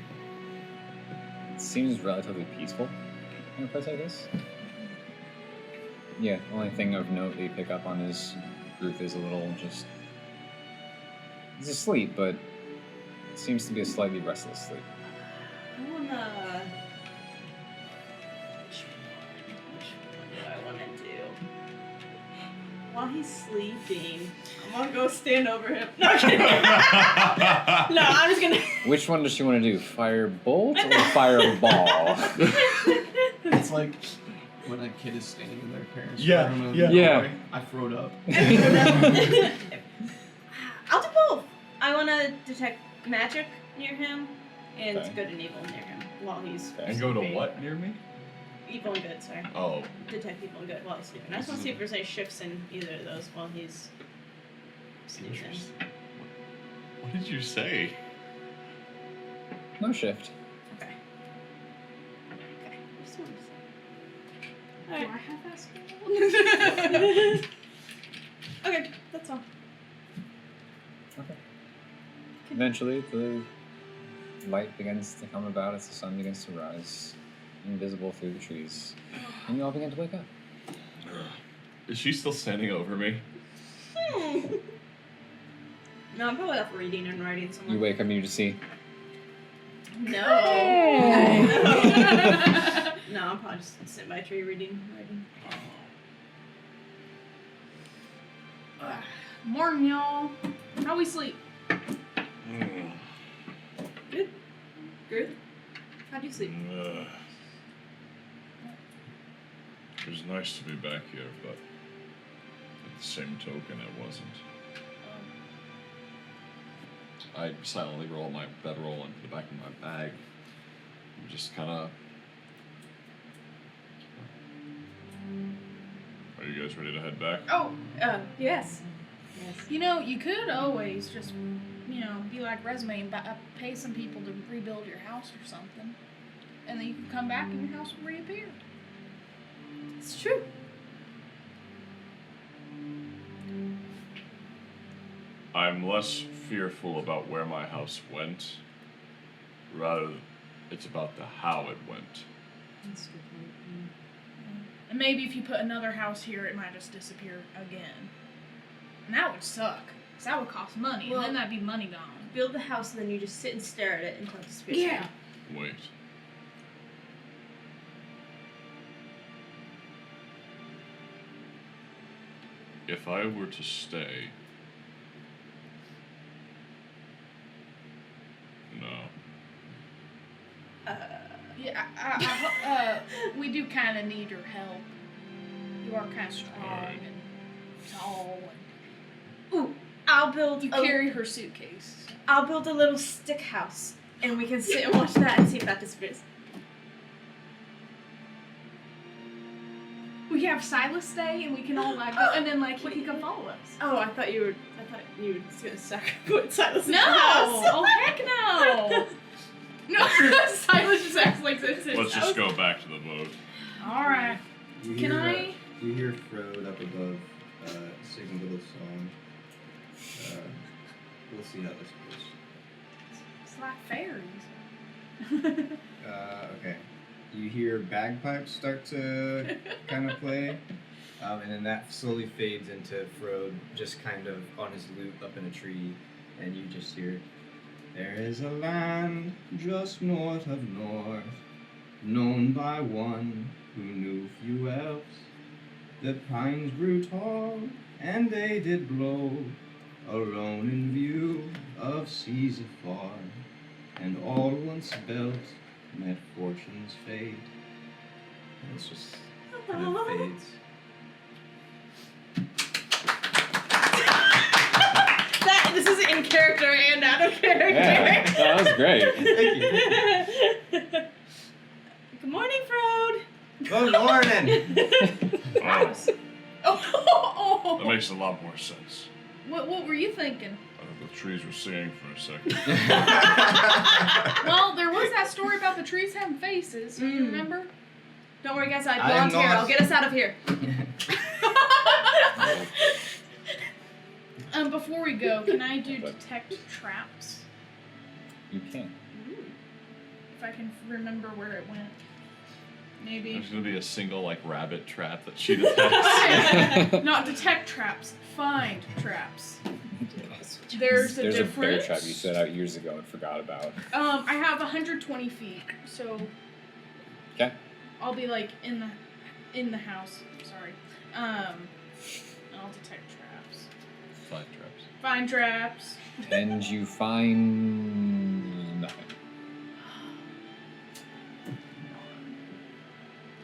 Speaker 3: seems relatively peaceful in a place like this. Yeah, the only thing of note that you pick up on is Gruth is a little just... He's asleep, but it seems to be a slightly restless sleep.
Speaker 4: I wanna... Which one do I wanna do? While he's sleeping, I'm gonna go stand over him. No, I'm kidding. No, I'm just gonna...
Speaker 3: Which one does she want to do? Fire bolt or fire ball?
Speaker 9: It's like when a kid is standing in their parents'
Speaker 5: Yeah,
Speaker 9: room and
Speaker 5: yeah.
Speaker 3: Yeah.
Speaker 9: I throwed up.
Speaker 4: I'll do both. I wanna detect magic near him and
Speaker 3: Okay.
Speaker 4: good and evil near him while he's
Speaker 5: And go to
Speaker 4: sleeping.
Speaker 5: what near me?
Speaker 4: Evil and good, sorry.
Speaker 5: Oh.
Speaker 4: Detect evil and good while he's sleeping. I just want to see if there's any shifts in either of those while he's sleeping.
Speaker 5: Interesting. What did you say?
Speaker 3: No shift.
Speaker 4: Okay. Okay. I just wanted to see.
Speaker 8: Do
Speaker 4: Alright.
Speaker 8: I have Askii?
Speaker 4: Okay, that's all.
Speaker 3: Okay. Eventually, the light begins to come about as the sun begins to rise, invisible through the trees, and you all begin to wake up.
Speaker 5: Is she still standing over me?
Speaker 4: No, I'm probably off reading and writing somewhere.
Speaker 1: You wake up and you just see.
Speaker 4: No. No, I'm probably just sitting by a tree reading, writing.
Speaker 8: Morning, y'all. How we sleep?
Speaker 4: Good. Good. How do you sleep?
Speaker 5: It was nice to be back here, but at the same token, it wasn't. I silently roll my bedroll into the back of my bag. And just kind of. Are you guys ready to head back?
Speaker 8: Oh,
Speaker 4: Yes.
Speaker 8: you know, you could always just, be like Resume and pay some people to rebuild your house or something. And then you can come back and your house will reappear.
Speaker 4: It's true.
Speaker 5: I'm less fearful about where my house went. Rather, it's about the how it went.
Speaker 4: That's a good point.
Speaker 8: And maybe if you put another house here, it might just disappear again. And that would suck. Because that would cost money.
Speaker 4: Well,
Speaker 8: and then that'd be money gone.
Speaker 4: Build the house and then you just sit and stare at it until it disappears.
Speaker 8: Yeah.
Speaker 5: Wait. If I were to stay... No.
Speaker 8: Yeah, we do kind of need your help. You are kind of strong
Speaker 5: Alright.
Speaker 8: and tall.
Speaker 4: Ooh, I'll build
Speaker 8: You
Speaker 4: a,
Speaker 8: carry her suitcase.
Speaker 4: I'll build a little stick house and we can sit and watch that and see if that disappears.
Speaker 8: We can have Silas stay and we can all go, and then he can come follow us.
Speaker 4: Oh, I thought you were gonna put Silas in
Speaker 8: No!
Speaker 4: the house.
Speaker 8: Oh heck no! No, Silas just acts like this.
Speaker 5: Let's just go back to the boat.
Speaker 8: All right.
Speaker 6: You
Speaker 8: Can
Speaker 6: hear,
Speaker 8: I?
Speaker 6: You hear Frode up above singing a little song. We'll see how this goes.
Speaker 8: It's like fairies.
Speaker 6: Okay. You hear bagpipes start to kind of play, and then that slowly fades into Frode just kind of on his lute up in a tree, and you just hear, "There is a land just north of north, known by one who knew few else. The pines grew tall, and they did blow, alone in view of seas afar, and all once built met fortune's fate." And it's just kind of fades.
Speaker 4: This is in character and out of character.
Speaker 1: Yeah, that was great.
Speaker 6: Thank you.
Speaker 4: Good morning, Frode.
Speaker 6: Good morning.
Speaker 5: Oh, that makes a lot more sense.
Speaker 8: What were you thinking?
Speaker 5: The trees were singing for a second.
Speaker 8: Well, there was that story about the trees having faces. You remember?
Speaker 4: Don't worry, guys. I
Speaker 6: I am
Speaker 4: volunteer.
Speaker 6: not-
Speaker 4: I'll get us out of here.
Speaker 8: Before we go, can I do detect traps?
Speaker 1: You can.
Speaker 8: If I can remember where it went. Maybe.
Speaker 5: There's gonna be a single rabbit trap that she detects.
Speaker 8: Not detect traps. Find traps. There's a
Speaker 1: There's a bear
Speaker 8: difference.
Speaker 1: trap you set out years ago and forgot about.
Speaker 8: I have 120 feet, so
Speaker 1: Okay.
Speaker 8: I'll be in the house. Sorry. I'll detect traps.
Speaker 5: 5 traps.
Speaker 8: Find traps.
Speaker 1: And you find nothing.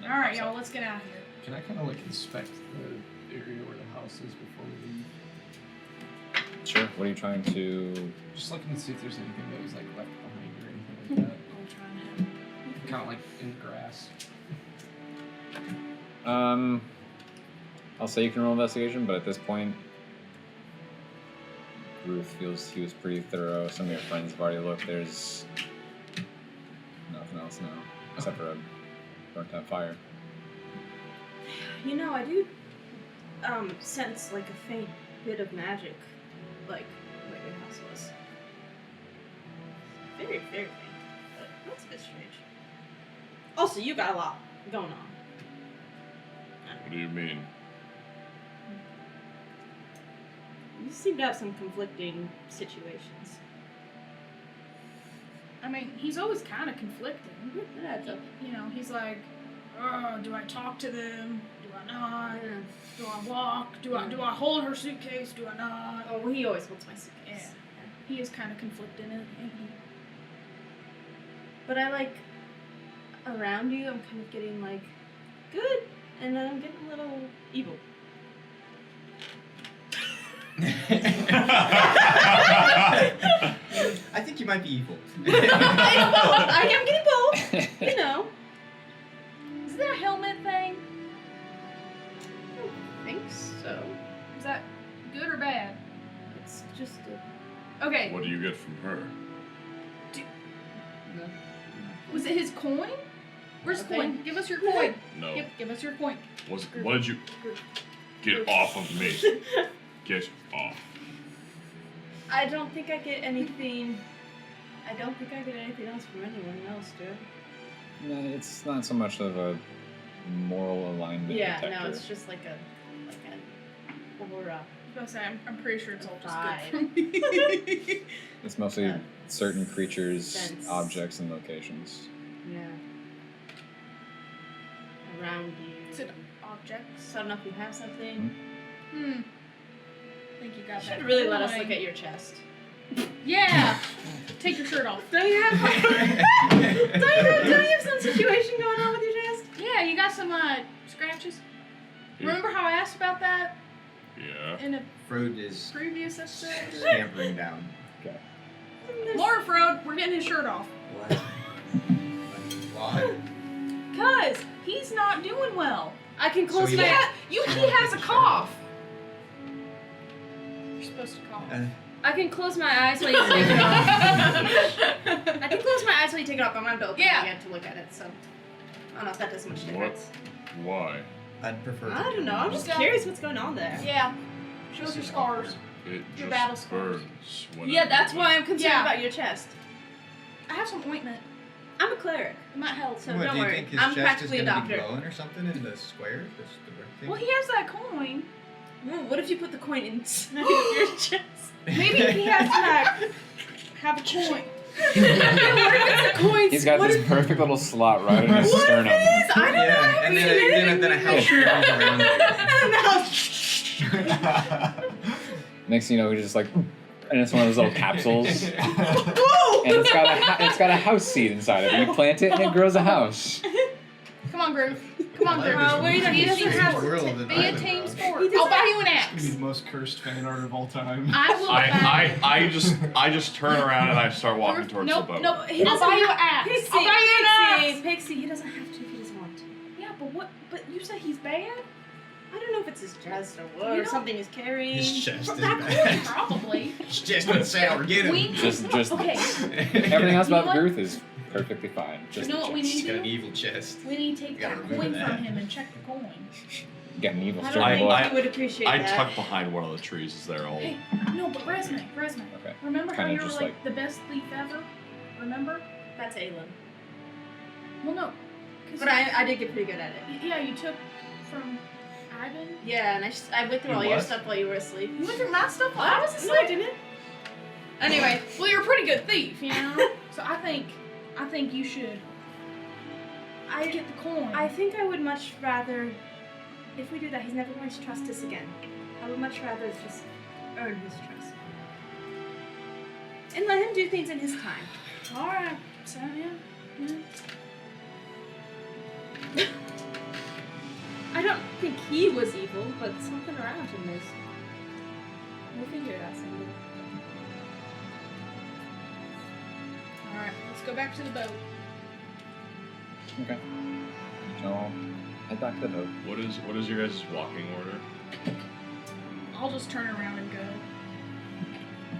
Speaker 8: All right, y'all. Let's get out of here.
Speaker 9: Can I kind of inspect the area where the house is before we leave?
Speaker 1: Sure. What are you trying to?
Speaker 9: Just looking to see if there's anything that was left behind or anything like that.
Speaker 8: I'm trying to have.
Speaker 9: Kind of in the grass.
Speaker 1: I'll say you can roll investigation, but at this point, Gruth feels he was pretty thorough. Some of your friends have already looked. There's nothing else now, except for a burnt out fire.
Speaker 4: You know, I do sense a faint bit of magic, where your house was. Very, very faint. But that's a bit strange. Also, you got a lot going on.
Speaker 5: What do you mean?
Speaker 4: You seem to have some conflicting situations.
Speaker 8: I mean, he's always kind of conflicting.
Speaker 4: That's a,
Speaker 8: You know, he's like, oh, do I talk to them? Do I not?
Speaker 4: yeah.
Speaker 8: Do I walk? Do I hold her suitcase? Do I not?
Speaker 4: Oh, well, he always holds my suitcase.
Speaker 8: Yeah. He is kind of conflicted, isn't he?
Speaker 4: But I like around you. I'm kind of getting like good, and then I'm getting a little evil.
Speaker 6: I think you might be evil.
Speaker 4: I am getting both. You know.
Speaker 8: Is that a helmet thing?
Speaker 4: I think so.
Speaker 8: Is that good or bad?
Speaker 4: It's just a.
Speaker 8: Okay.
Speaker 5: What do you get from her?
Speaker 8: Was it his coin? Where's the
Speaker 4: Okay.
Speaker 8: coin? Give us your coin.
Speaker 5: No.
Speaker 8: Give us your coin.
Speaker 5: What did you... Get off of me. Get off.
Speaker 4: I don't think I get anything. I don't think I get anything else from anyone else, do I?
Speaker 3: No, it's not so much of a moral alignment
Speaker 4: Yeah,
Speaker 3: detector.
Speaker 4: no, it's just like an aura.
Speaker 8: I was gonna say, I'm pretty sure it's all just
Speaker 4: Vibe.
Speaker 8: good for me.
Speaker 3: It's mostly
Speaker 4: Yeah.
Speaker 3: certain creatures,
Speaker 4: Sense.
Speaker 3: objects, and locations.
Speaker 4: Yeah. Around you.
Speaker 8: Is it objects?
Speaker 4: So I don't know if you have something.
Speaker 8: I think you got
Speaker 4: You
Speaker 8: that.
Speaker 4: should really let us
Speaker 8: coin.
Speaker 4: look at your chest.
Speaker 8: Yeah. Take your shirt off.
Speaker 4: Don't you have don't you have some situation going on with your chest?
Speaker 8: Yeah, you got some scratches. Remember how I asked about that
Speaker 5: Yeah.
Speaker 8: in a
Speaker 6: Frode is
Speaker 8: previous episode?
Speaker 6: scampering down.
Speaker 3: Okay.
Speaker 8: More Frode, we're getting his shirt off.
Speaker 6: What? Why?
Speaker 8: Cause he's not doing well.
Speaker 4: I can close
Speaker 6: So you
Speaker 4: my
Speaker 6: want-
Speaker 8: He
Speaker 6: you want
Speaker 8: has a
Speaker 6: the shirt
Speaker 8: cough. You're supposed to cough.
Speaker 4: I can close my eyes while you take it off. I can close my eyes while you take it off. I'm gonna have to open
Speaker 8: Yeah.
Speaker 4: it again to look at it, so I don't know if that does much
Speaker 5: What?
Speaker 4: difference.
Speaker 5: Why?
Speaker 6: I'd prefer.
Speaker 4: I don't know. I'm just
Speaker 8: Yeah.
Speaker 4: curious what's going on there.
Speaker 8: Yeah. Show us your scars.
Speaker 5: It
Speaker 8: Your
Speaker 5: just
Speaker 8: battle scars.
Speaker 5: burns. whenever
Speaker 4: Yeah, that's
Speaker 5: you-
Speaker 4: why I'm concerned
Speaker 8: Yeah.
Speaker 4: about your chest.
Speaker 8: I have some ointment.
Speaker 4: I'm a cleric,
Speaker 8: It might help.
Speaker 4: so
Speaker 6: What,
Speaker 4: don't
Speaker 6: do you
Speaker 4: worry.
Speaker 6: think his
Speaker 4: I'm
Speaker 6: chest
Speaker 4: practically
Speaker 6: is
Speaker 4: a
Speaker 6: gonna be
Speaker 4: doctor.
Speaker 6: glowing or something in the square? The brick thing?
Speaker 8: Well, he has that coin.
Speaker 4: Well, what if you put the coin inside of your chest?
Speaker 8: Maybe he has to have a coin.
Speaker 4: What if it's a coin?
Speaker 3: He's got
Speaker 4: what
Speaker 3: this
Speaker 4: if,
Speaker 3: perfect little slot right in his
Speaker 4: what
Speaker 3: sternum.
Speaker 4: if it is? I don't know. I
Speaker 6: Yeah,
Speaker 4: haven't
Speaker 6: and
Speaker 4: seen
Speaker 6: then a house comes around it.
Speaker 4: And now,
Speaker 3: Next thing you know, he just like, and it's one of those little capsules, and
Speaker 4: whoa!
Speaker 3: it's got a house seed inside of it. You plant it, and it grows a house.
Speaker 8: Come on, Gruth. Come on,
Speaker 6: Like
Speaker 8: Gruth.
Speaker 4: wait, he doesn't have
Speaker 6: world
Speaker 4: to.
Speaker 6: that
Speaker 8: Be
Speaker 6: I
Speaker 8: a
Speaker 6: live
Speaker 8: team
Speaker 6: on.
Speaker 8: sport.
Speaker 4: He doesn't
Speaker 8: I'll buy you an
Speaker 9: It's
Speaker 8: axe.
Speaker 9: the most cursed fan art of all time.
Speaker 8: I will.
Speaker 5: I just turn around and I start walking towards
Speaker 8: nope,
Speaker 5: the boat.
Speaker 8: Nope.
Speaker 4: He
Speaker 8: I'll
Speaker 4: doesn't
Speaker 8: buy you an
Speaker 4: have-
Speaker 8: axe.
Speaker 4: Pixie,
Speaker 8: I'll buy you an axe.
Speaker 4: Pixie, he doesn't have to if he doesn't want to.
Speaker 8: Yeah, but what? But you said he's bad.
Speaker 4: I don't know if it's his chest or what,
Speaker 8: You
Speaker 4: or
Speaker 8: know-
Speaker 4: something he's carrying.
Speaker 6: His chest is
Speaker 8: That
Speaker 6: bad.
Speaker 8: coin, probably.
Speaker 6: His chest is sour. Get him.
Speaker 8: We need
Speaker 3: Just
Speaker 8: okay.
Speaker 3: everything else
Speaker 8: You know
Speaker 3: about
Speaker 8: what?
Speaker 3: Gruth is perfectly fine. Just
Speaker 8: You know
Speaker 3: the
Speaker 8: what we
Speaker 3: chest.
Speaker 8: need
Speaker 6: He's got
Speaker 8: to
Speaker 6: an
Speaker 8: do?
Speaker 6: evil chest.
Speaker 8: We need to take
Speaker 6: You gotta
Speaker 8: that
Speaker 6: remember
Speaker 8: coin
Speaker 6: that.
Speaker 8: from him and check the coin.
Speaker 3: You got an evil
Speaker 4: I don't
Speaker 3: sternum.
Speaker 4: think
Speaker 5: I-
Speaker 4: he would appreciate
Speaker 5: I
Speaker 4: that.
Speaker 5: tuck behind one of the trees as they're all.
Speaker 8: Hey, no, but resume.
Speaker 3: Okay.
Speaker 8: Remember how
Speaker 3: Kinda
Speaker 8: you were
Speaker 3: just
Speaker 8: like
Speaker 3: like-
Speaker 8: the best thief ever? Remember?
Speaker 4: That's Aelin.
Speaker 8: Well, no. 'Cause
Speaker 4: But I did get pretty good at it.
Speaker 8: Yeah, you took from Ivan.
Speaker 4: Yeah, and I went through
Speaker 6: You
Speaker 4: all your
Speaker 6: what?
Speaker 4: stuff while you were asleep.
Speaker 8: You went through my stuff while
Speaker 4: What?
Speaker 8: I was
Speaker 4: No, I
Speaker 8: asleep.
Speaker 4: didn't. Anyway,
Speaker 8: Well, you're a pretty good thief, you know. So I think you should.
Speaker 4: I
Speaker 8: Get the coin.
Speaker 4: I think I would much rather, if we do that, he's never going to trust us again. I would much rather just earn his trust. And let him do things in his time.
Speaker 8: All right. So yeah.
Speaker 4: I don't think he was evil, but something around him is. We'll figure it out someday.
Speaker 8: All right. Let's go back to the boat.
Speaker 3: Okay. So, head back to the boat.
Speaker 5: What is your guys' walking order?
Speaker 8: I'll just turn around and go.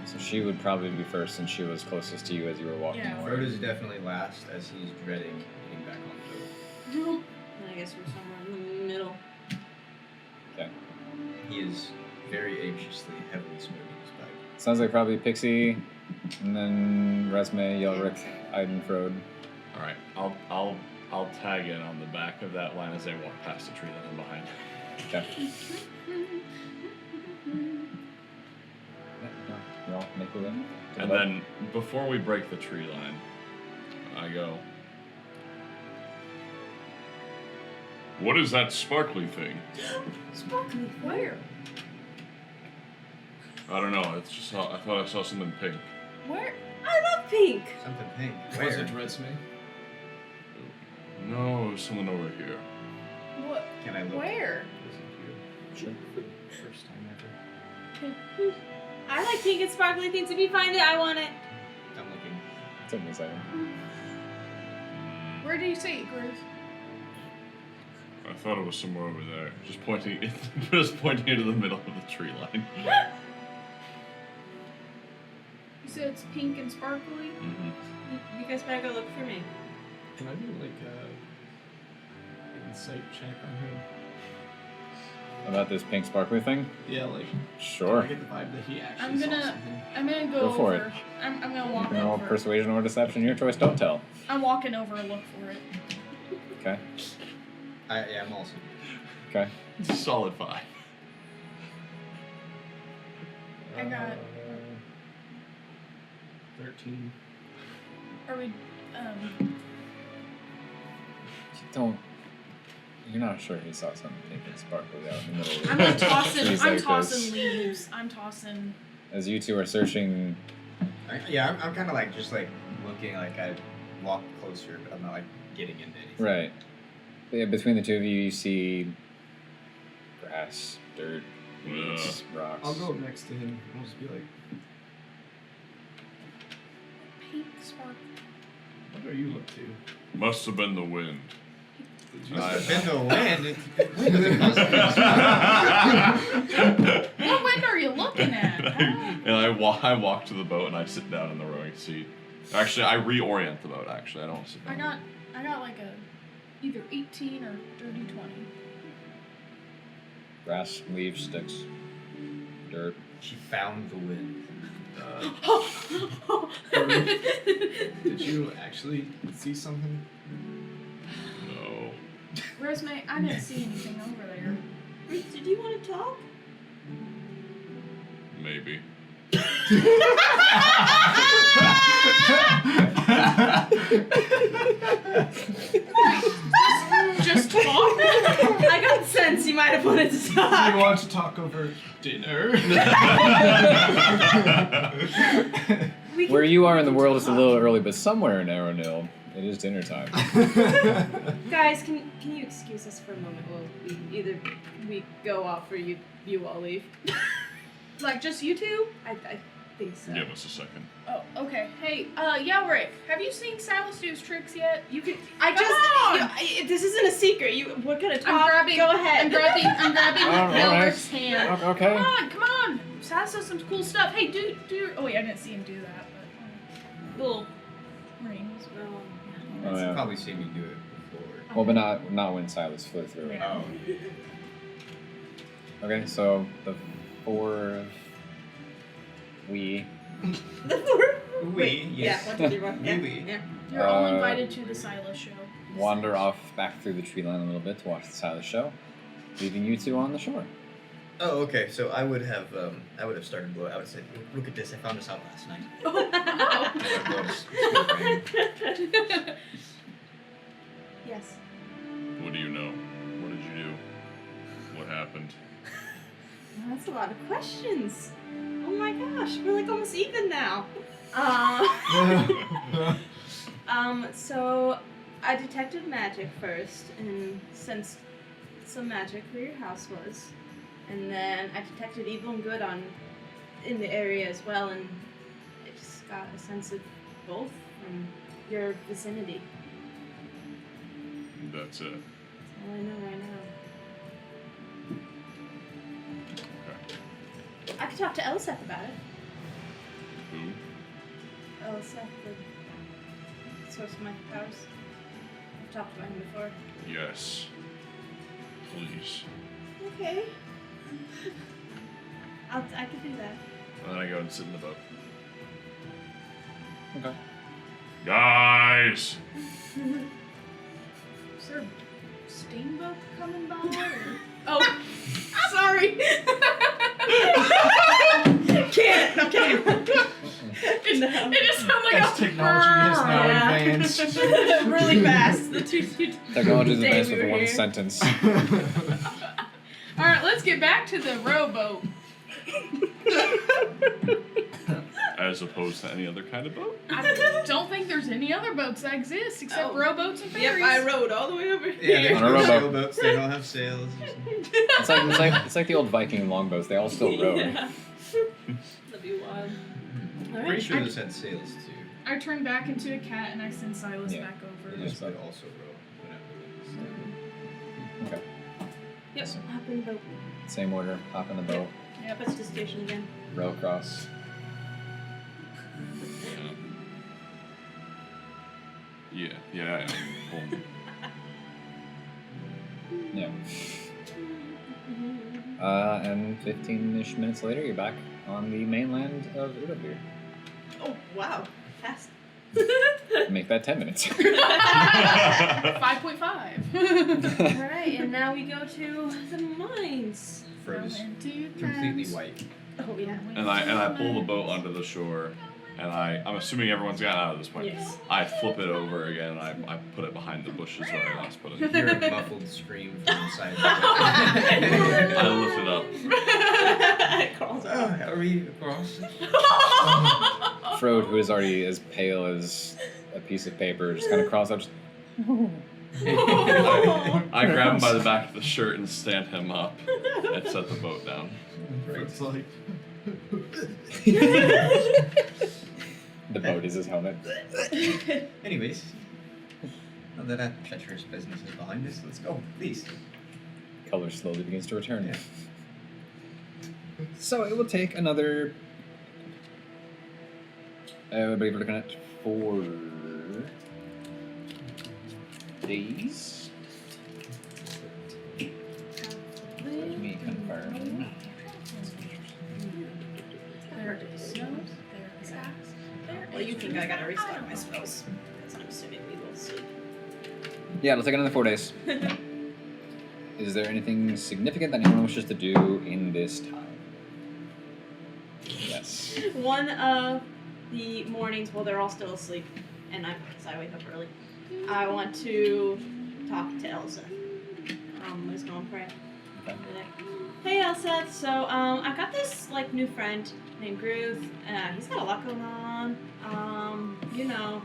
Speaker 3: So she would probably be first since she was closest to you as you were walking
Speaker 8: Yeah.
Speaker 3: away.
Speaker 6: Frode is definitely last as he's dreading getting back on the boat.
Speaker 4: I guess we're somewhere in the middle.
Speaker 3: Okay.
Speaker 6: He is very anxiously, heavily smoking his pipe.
Speaker 3: Sounds like probably Pixie, and then Resme, Yelric, Aiden, Frode.
Speaker 5: All right, I'll tag in on the back of that line as they walk past the tree that I'm behind.
Speaker 3: Okay. now make your way. to the
Speaker 5: And
Speaker 3: boat.
Speaker 5: then before we break the tree line, I go, "What is that sparkly thing?"
Speaker 7: Sparkly, where?
Speaker 5: I don't know. It's just I thought I saw something pink.
Speaker 8: Where?
Speaker 7: I love pink.
Speaker 6: Something pink.
Speaker 9: Was
Speaker 6: Where?
Speaker 9: it resume?
Speaker 5: No, it was something over here.
Speaker 8: What?
Speaker 6: Can I look?
Speaker 8: Where?
Speaker 9: Sure. First time ever.
Speaker 7: I like pink and sparkly things. If you find it, I want it.
Speaker 6: I'm looking.
Speaker 3: Take me a second.
Speaker 8: Where do you see it, Gruth?
Speaker 5: I thought it was somewhere over there. Just pointing into the middle of the tree line.
Speaker 8: You said it's pink and sparkly?
Speaker 5: Mm-hmm.
Speaker 7: You guys better go look for me.
Speaker 9: Can I do like a insight check on him?
Speaker 3: About this pink sparkly thing?
Speaker 9: Yeah, like
Speaker 3: Sure.
Speaker 9: I get the vibe that he actually
Speaker 8: I'm
Speaker 9: saw
Speaker 8: gonna
Speaker 9: something.
Speaker 8: go
Speaker 3: Go for
Speaker 8: over. I'm gonna walk
Speaker 3: You can roll
Speaker 8: over.
Speaker 3: persuasion or deception. Your choice. Don't tell.
Speaker 8: I'm walking over and look for it.
Speaker 3: Okay.
Speaker 6: Yeah, I'm also.
Speaker 3: Okay.
Speaker 5: It's a solid 5.
Speaker 8: I got.
Speaker 9: 13.
Speaker 8: Are we?
Speaker 3: Don't. You're not sure he saw something pink and sparkly out in the middle of the
Speaker 8: I'm like tossing.
Speaker 3: trees
Speaker 8: I'm
Speaker 3: like
Speaker 8: tossing
Speaker 3: this.
Speaker 8: leaves. I'm tossing.
Speaker 3: As you two are searching,
Speaker 6: I'm kind of like just like looking like I walk closer, but I'm not like getting into anything.
Speaker 3: right. Yeah, between the two of you, you see grass, dirt, weeds, rocks.
Speaker 9: I'll go up next to him and I'll just be like,
Speaker 8: Pink sparkle.
Speaker 9: what are you up to?
Speaker 5: Must have been the wind.
Speaker 6: Must have been the wind.
Speaker 8: What wind are you looking at?
Speaker 5: And I walk to the boat and I sit down in the rowing seat. Actually, I reorient the boat. Actually, I don't sit down.
Speaker 8: I got like a either 18 or 30, 20.
Speaker 3: Grass, leaves, sticks, dirt.
Speaker 6: She found the wind.
Speaker 9: Did you actually see something?
Speaker 5: No.
Speaker 8: Resume, I didn't see anything over there.
Speaker 7: Ruth, did you want to talk?
Speaker 5: Maybe.
Speaker 8: Just talk?
Speaker 7: I got the sense you might have wanted to
Speaker 9: Do you
Speaker 7: talk.
Speaker 9: want to talk over dinner?
Speaker 3: Where you are in the world is a little early, but somewhere in Aeronil, it is dinner time.
Speaker 7: Guys, can you excuse us for a moment? Well, either we go off or you all leave.
Speaker 8: Like just you two?
Speaker 7: I think so.
Speaker 5: Give us a second.
Speaker 8: Oh, okay. Hey, Yalric, have you seen Silas do his tricks yet?
Speaker 7: You could. This isn't a secret. We're gonna talk. Go ahead.
Speaker 8: I'm grabbing
Speaker 3: Alright.
Speaker 8: Yalric's hand.
Speaker 3: Okay.
Speaker 8: Come on. Silas does some cool stuff. Hey, do your. Oh wait, I didn't see him do that, but little rings.
Speaker 3: Oh, yeah.
Speaker 6: You've probably seen me do it before.
Speaker 3: Well, but not when Silas flew through it.
Speaker 8: Yeah.
Speaker 6: Oh.
Speaker 3: Okay, so the four of we
Speaker 7: The four.
Speaker 6: We, yes.
Speaker 7: Yeah. 1, 2, 3, 4. Yeah.
Speaker 6: We.
Speaker 7: Yeah.
Speaker 8: You're all
Speaker 3: Uh,
Speaker 8: invited to the Silas show.
Speaker 3: wander off back through the tree line a little bit to watch the Silas show, leaving you two on the shore.
Speaker 6: Oh, okay. So I would have started. I would have said, "Look at this! I found this out last night."
Speaker 7: Yes.
Speaker 5: What do you know? What did you do? What happened?
Speaker 7: Well, that's a lot of questions. Oh my gosh, we're like almost even now. So I detected magic first and sensed some magic where your house was, and then I detected evil and good in the area as well, and I just got a sense of both from your vicinity.
Speaker 5: That's it.
Speaker 7: That's all I know right now.
Speaker 5: Okay.
Speaker 7: I could talk to Elseth about it.
Speaker 5: Who?
Speaker 7: Elseth, the source of my powers. I've talked about him before.
Speaker 5: Yes. Please.
Speaker 7: Okay. I could do that.
Speaker 5: And then I go and sit in the boat.
Speaker 3: Okay.
Speaker 5: Guys!
Speaker 8: Is there a steamboat coming by? Or... Oh, sorry.
Speaker 7: Can't. No, kidding.
Speaker 9: Technology has now
Speaker 4: Yeah.
Speaker 9: advanced.
Speaker 4: Really fast. The two.
Speaker 1: Technology is
Speaker 4: days
Speaker 1: advanced
Speaker 4: we
Speaker 1: with
Speaker 4: were
Speaker 1: one
Speaker 4: here.
Speaker 1: sentence.
Speaker 8: All right, let's get back to the rowboat.
Speaker 5: As opposed to any other kind of boat?
Speaker 8: I don't think there's any other boats that exist except
Speaker 4: Oh.
Speaker 8: rowboats and
Speaker 4: Yep,
Speaker 8: ferries.
Speaker 4: I rowed all the way over
Speaker 6: Yeah,
Speaker 4: here.
Speaker 6: there's
Speaker 1: On a
Speaker 6: no
Speaker 1: rowboat.
Speaker 6: sailboats. They don't have sails.
Speaker 1: It's like the old Viking longboats. They all still row.
Speaker 4: Yeah. That'd be wild.
Speaker 6: I'm
Speaker 4: Alright.
Speaker 6: pretty sure those had sails too.
Speaker 8: I turn back into a cat and I send Silas
Speaker 1: Yeah.
Speaker 8: back over.
Speaker 6: Those would also row. Whatever.
Speaker 1: Okay.
Speaker 4: Yep, hop in the boat.
Speaker 1: Same order. Hop in the boat.
Speaker 4: Yep, it's to station again.
Speaker 1: Row across.
Speaker 5: Yeah. Boom.
Speaker 1: Yeah. And 15-ish minutes later, you're back on the mainland of Gruth.
Speaker 4: Oh, wow. Fast.
Speaker 1: Make that 10 minutes.
Speaker 8: 5.5.
Speaker 4: Alright, and now we go to the mines.
Speaker 6: Froze
Speaker 8: Into
Speaker 6: completely
Speaker 8: times.
Speaker 6: white.
Speaker 4: Oh, yeah.
Speaker 5: And I pull the boat onto the shore, and I'm assuming everyone's gotten out at this point.
Speaker 4: Yes.
Speaker 5: I flip it over again, and I put it behind the bushes where I last put
Speaker 6: You
Speaker 5: it.
Speaker 6: hear a muffled scream from inside the boat.
Speaker 5: I lift it up.
Speaker 4: It crawls
Speaker 6: Oh,
Speaker 4: out.
Speaker 6: are we across?
Speaker 1: Frode, who is already as pale as a piece of paper, just kind of crawls up. Just,
Speaker 5: I grab him by the back of the shirt and stand him up and set the boat down.
Speaker 9: It's like,
Speaker 1: the boat is his helmet.
Speaker 6: Anyways, now that that treacherous business is behind us, let's go, please.
Speaker 1: Color slowly begins to return.
Speaker 6: Yeah.
Speaker 1: So it will take another. I believe we're looking at 4 days. Let me confirm.
Speaker 8: There is snow. There is ice.
Speaker 4: Well, you think I gotta restock my spells. Because I'm assuming we will sleep.
Speaker 1: Yeah, it'll take another 4 days. Is there anything significant that anyone wishes to do in this time? Yes.
Speaker 4: One of the mornings while they're all still asleep, and because I wake up early, I want to talk to Elsa. I'm just going for it.
Speaker 1: Okay.
Speaker 4: Hey Elsa, so I've got this like new friend named Gruth. He's got a lot going on. You know,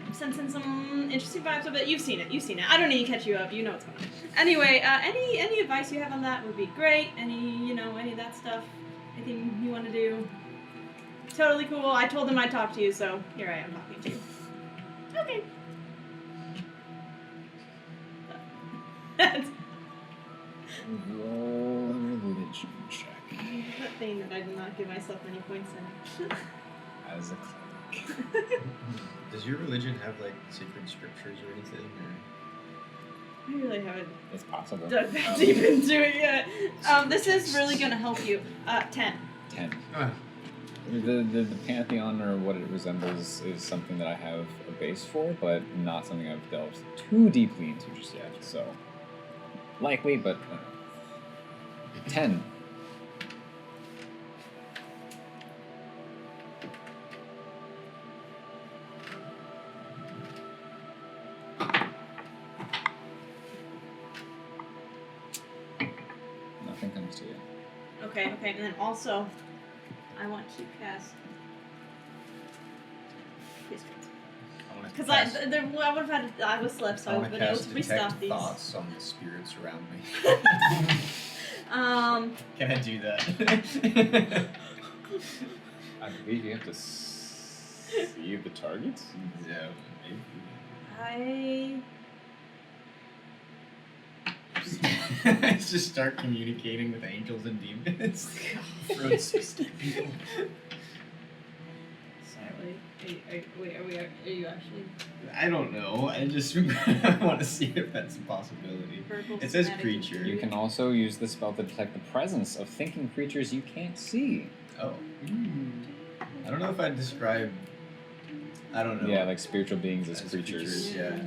Speaker 4: I'm sensing some interesting vibes of it. You've seen it. I don't need to catch you up. You know what's going on. Anyway, any advice you have on that would be great. Any of that stuff. Anything you want to do? Totally cool. I told him I'd talk to you, so here I am talking to you. Okay. That's
Speaker 1: Roll a religion check
Speaker 4: that thing that I did not give myself any points in.
Speaker 1: as a cleric.
Speaker 6: Does your religion have like sacred scriptures or anything?
Speaker 4: I really haven't
Speaker 1: It's possible.
Speaker 4: dug that deep into it yet. This is really gonna help you. 10.
Speaker 1: 10.
Speaker 6: Or...
Speaker 1: The pantheon, or what it resembles, is something that I have a base for, but not something I've delved too deeply into just yet. So likely, but 10. Nothing comes to you.
Speaker 4: Okay, and then also, I want to cast. Because I would have had I was slept, so I would have been able to
Speaker 6: detect
Speaker 4: restock these.
Speaker 6: thoughts on the spirits around me. Can I do that?
Speaker 1: I believe you have to see the targets.
Speaker 6: Yeah, maybe. I just start communicating with angels and demons.
Speaker 4: Sorry, are you actually
Speaker 6: I don't know. I just want to see if that's a possibility.
Speaker 4: purple?
Speaker 6: It says
Speaker 4: somatic
Speaker 6: creature.
Speaker 1: You can also use the spell to detect the presence of thinking creatures you can't see.
Speaker 6: Oh. I don't know if I'd describe. I don't know.
Speaker 1: Yeah, like spiritual beings as
Speaker 6: As
Speaker 1: creatures.
Speaker 6: Yeah.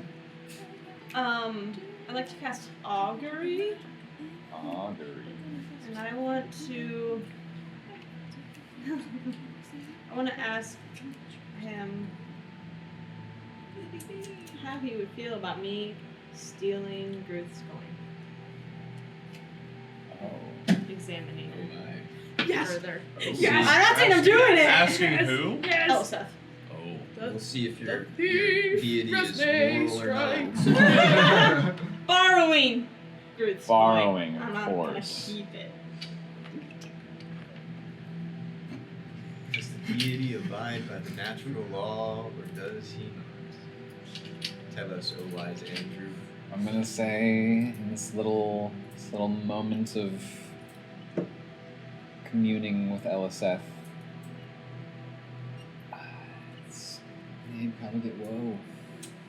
Speaker 4: I'd like to cast augury,
Speaker 1: Augury.
Speaker 4: and I want to. I want to ask him how he would feel about me stealing Gruth's coin.
Speaker 3: Oh.
Speaker 4: Examining it.
Speaker 7: Yes.
Speaker 4: Further.
Speaker 7: Yes.
Speaker 4: I'm not saying I'm doing it.
Speaker 5: Asking who?
Speaker 8: Yes.
Speaker 4: Elseth.
Speaker 5: Oh.
Speaker 6: We'll see if your
Speaker 8: thief
Speaker 6: deity is
Speaker 8: Resme
Speaker 6: moral or not.
Speaker 8: strikes.
Speaker 4: Borrowing Gruth's
Speaker 3: Borrowing,
Speaker 4: coin.
Speaker 3: of
Speaker 4: I'm not gonna
Speaker 3: course.
Speaker 4: keep it.
Speaker 6: Does the deity abide by the natural law, or does he not? Tell us, O wise Andrew.
Speaker 3: I'm gonna say in this little moment of communing with Eliseth, he'd probably get whoa.